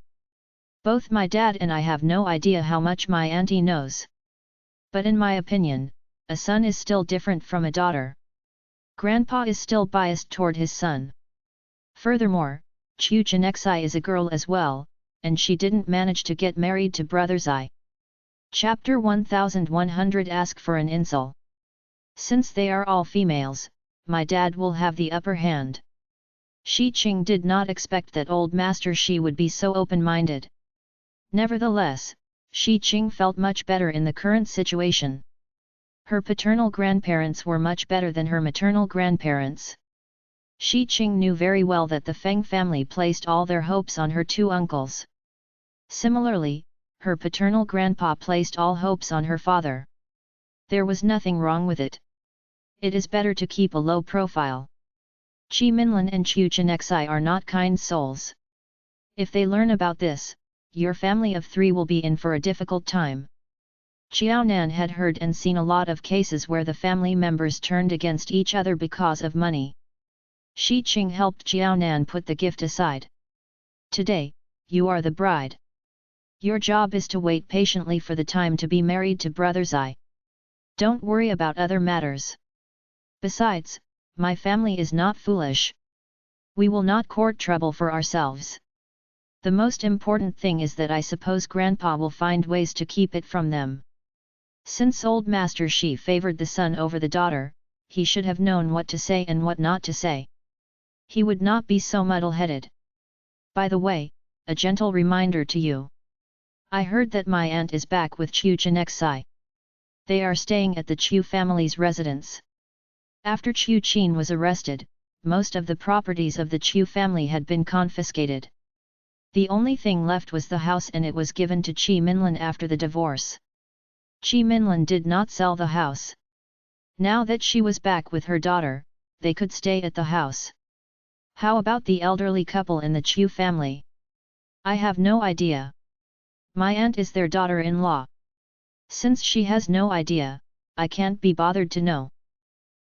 Both my dad and I have no idea how much my auntie knows. But in my opinion, a son is still different from a daughter. Grandpa is still biased toward his son. Furthermore, Chu Jinexai is a girl as well, and she didn't manage to get married to Brother Zai. Chapter 1100 Ask for an insult. Since they are all females, my dad will have the upper hand. Shi Qing did not expect that old Master Shi would be so open-minded. Nevertheless, Shi Qing felt much better in the current situation. Her paternal grandparents were much better than her maternal grandparents. Shi Qing knew very well that the Feng family placed all their hopes on her two uncles. Similarly, her paternal grandpa placed all hopes on her father. There was nothing wrong with it. It is better to keep a low profile. Chi Minlan and Chu Chenexai are not kind souls. If they learn about this, your family of three will be in for a difficult time. Xiao Nan had heard and seen a lot of cases where the family members turned against each other because of money. Shi Qing helped Xiao Nan put the gift aside. Today, you are the bride. Your job is to wait patiently for the time to be married to Brother Zai. Don't worry about other matters. Besides, my family is not foolish. We will not court trouble for ourselves. The most important thing is that I suppose Grandpa will find ways to keep it from them. Since old Master Shi favored the son over the daughter, he should have known what to say and what not to say. He would not be so muddle-headed. By the way, a gentle reminder to you. I heard that my aunt is back with Chu Chenexai. They are staying at the Chu family's residence. After Chu Qin was arrested, most of the properties of the Chu family had been confiscated. The only thing left was the house, and it was given to Chi Minlan after the divorce. Chi Minlan did not sell the house. Now that she was back with her daughter, they could stay at the house. How about the elderly couple in the Chu family? I have no idea. My aunt is their daughter-in-law. Since she has no idea, I can't be bothered to know.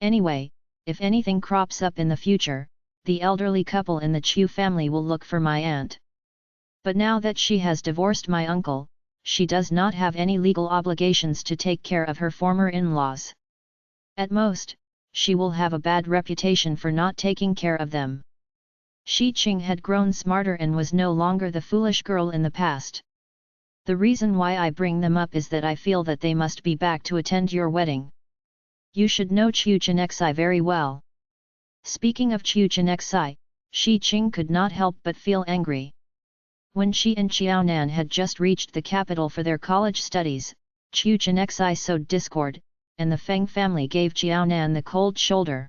Anyway, if anything crops up in the future, the elderly couple in the Chu family will look for my aunt. But now that she has divorced my uncle, she does not have any legal obligations to take care of her former in-laws. At most, she will have a bad reputation for not taking care of them. Shi Qing had grown smarter and was no longer the foolish girl in the past. The reason why I bring them up is that I feel that they must be back to attend your wedding. You should know Chu Chenexai very well. Speaking of Chu Chenexai, Shi Qing could not help but feel angry. When she and Xiao Nan had just reached the capital for their college studies, Chu Chenexai sowed discord, and the Feng family gave Xiao Nan the cold shoulder.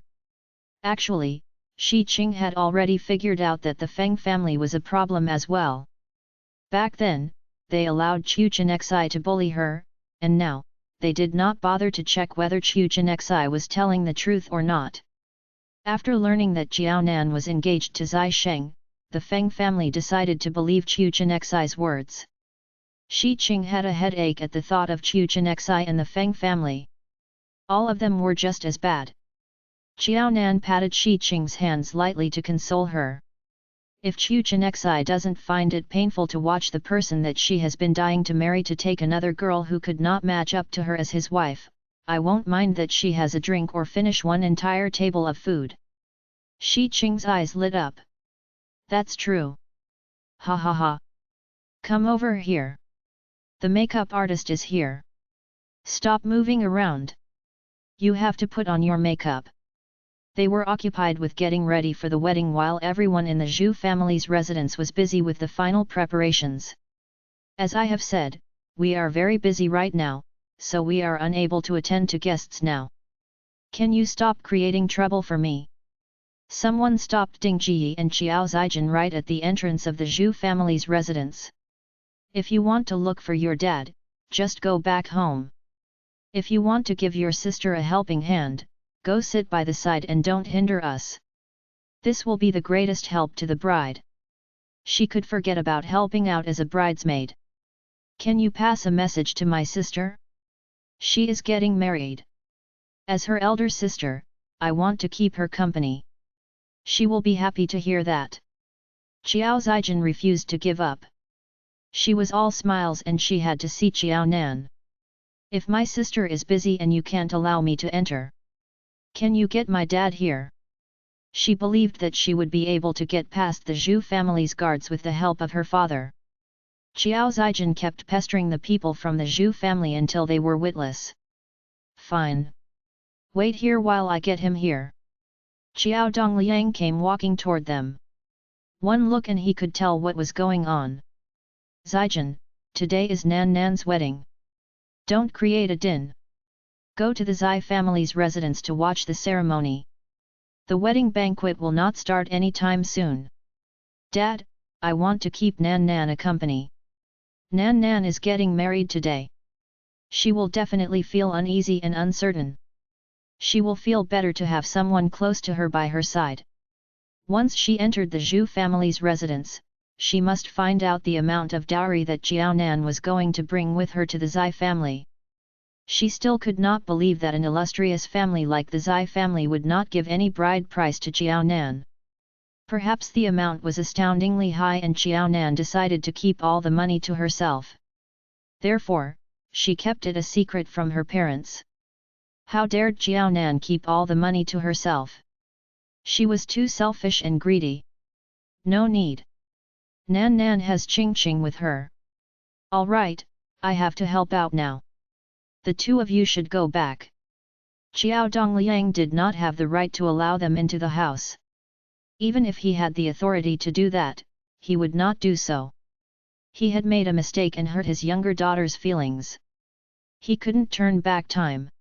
Actually, Shi Qing had already figured out that the Feng family was a problem as well. Back then, they allowed Chu Chenexai to bully her, and now, they did not bother to check whether Chu Chenexai was telling the truth or not. After learning that Xiao Nan was engaged to Zai Sheng, the Feng family decided to believe Chu Chenexai's words. Shi Qing had a headache at the thought of Chu Chenexai and the Feng family. All of them were just as bad. Xiao Nan patted Shi Qing's hands lightly to console her. If Chu Chenexai doesn't find it painful to watch the person that she has been dying to marry to take another girl who could not match up to her as his wife, I won't mind that she has a drink or finish one entire table of food. Shi Qing's eyes lit up. That's true. Ha ha ha. Come over here. The makeup artist is here. Stop moving around. You have to put on your makeup. They were occupied with getting ready for the wedding while everyone in the Zhu family's residence was busy with the final preparations. As I have said, we are very busy right now, so we are unable to attend to guests now. Can you stop creating trouble for me? Someone stopped Ding Ji and Xiao Zijin right at the entrance of the Zhu family's residence. If you want to look for your dad, just go back home. If you want to give your sister a helping hand, go sit by the side and don't hinder us. This will be the greatest help to the bride. She could forget about helping out as a bridesmaid. Can you pass a message to my sister? She is getting married. As her elder sister, I want to keep her company. She will be happy to hear that. Xiao Zijin refused to give up. She was all smiles and she had to see Xiao Nan. If my sister is busy and you can't allow me to enter, can you get my dad here? She believed that she would be able to get past the Zhu family's guards with the help of her father. Xiao Zijin kept pestering the people from the Zhu family until they were witless. Fine. Wait here while I get him here. Xiao Dongliang came walking toward them. One look and he could tell what was going on. Zijin, today is Nan Nan's wedding. Don't create a din. Go to the Zai family's residence to watch the ceremony. The wedding banquet will not start any time soon. Dad, I want to keep Nan Nan a company. Nan Nan is getting married today. She will definitely feel uneasy and uncertain. She will feel better to have someone close to her by her side. Once she entered the Zhu family's residence, she must find out the amount of dowry that Jiao Nan was going to bring with her to the Zai family. She still could not believe that an illustrious family like the Zai family would not give any bride price to Jiao Nan. Perhaps the amount was astoundingly high and Jiao Nan decided to keep all the money to herself. Therefore, she kept it a secret from her parents. How dared Jiao Nan keep all the money to herself? She was too selfish and greedy. No need. Nan Nan has Ching Ching with her. All right, I have to help out now. The two of you should go back. Xiao Dongliang did not have the right to allow them into the house. Even if he had the authority to do that, he would not do so. He had made a mistake and hurt his younger daughter's feelings. He couldn't turn back time.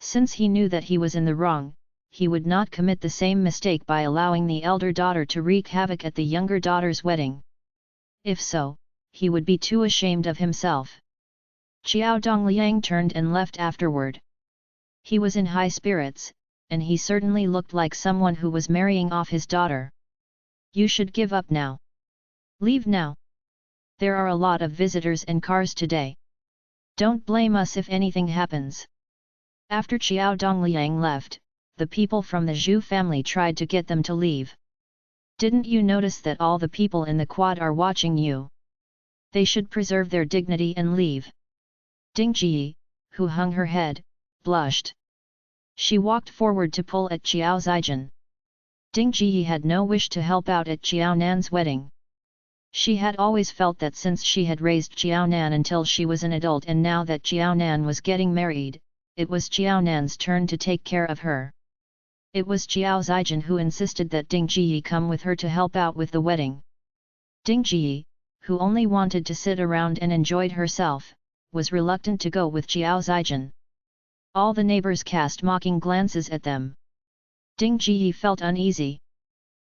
Since he knew that he was in the wrong, he would not commit the same mistake by allowing the elder daughter to wreak havoc at the younger daughter's wedding. If so, he would be too ashamed of himself. Xiao Dongliang turned and left afterward. He was in high spirits, and he certainly looked like someone who was marrying off his daughter. You should give up now. Leave now. There are a lot of visitors and cars today. Don't blame us if anything happens. After Xiao Dongliang left, the people from the Zhu family tried to get them to leave. Didn't you notice that all the people in the quad are watching you? They should preserve their dignity and leave. Ding Ji, who hung her head, blushed. She walked forward to pull at Xiao Zijian. Ding Ji had no wish to help out at Xiao Nan's wedding. She had always felt that since she had raised Xiao Nan until she was an adult and now that Xiao Nan was getting married, it was Xiao Nan's turn to take care of her. It was Xiao Zijian who insisted that Ding Ji come with her to help out with the wedding. Ding Ji, who only wanted to sit around and enjoyed herself, was reluctant to go with Xiao Zijian. All the neighbors cast mocking glances at them. Ding Ji felt uneasy.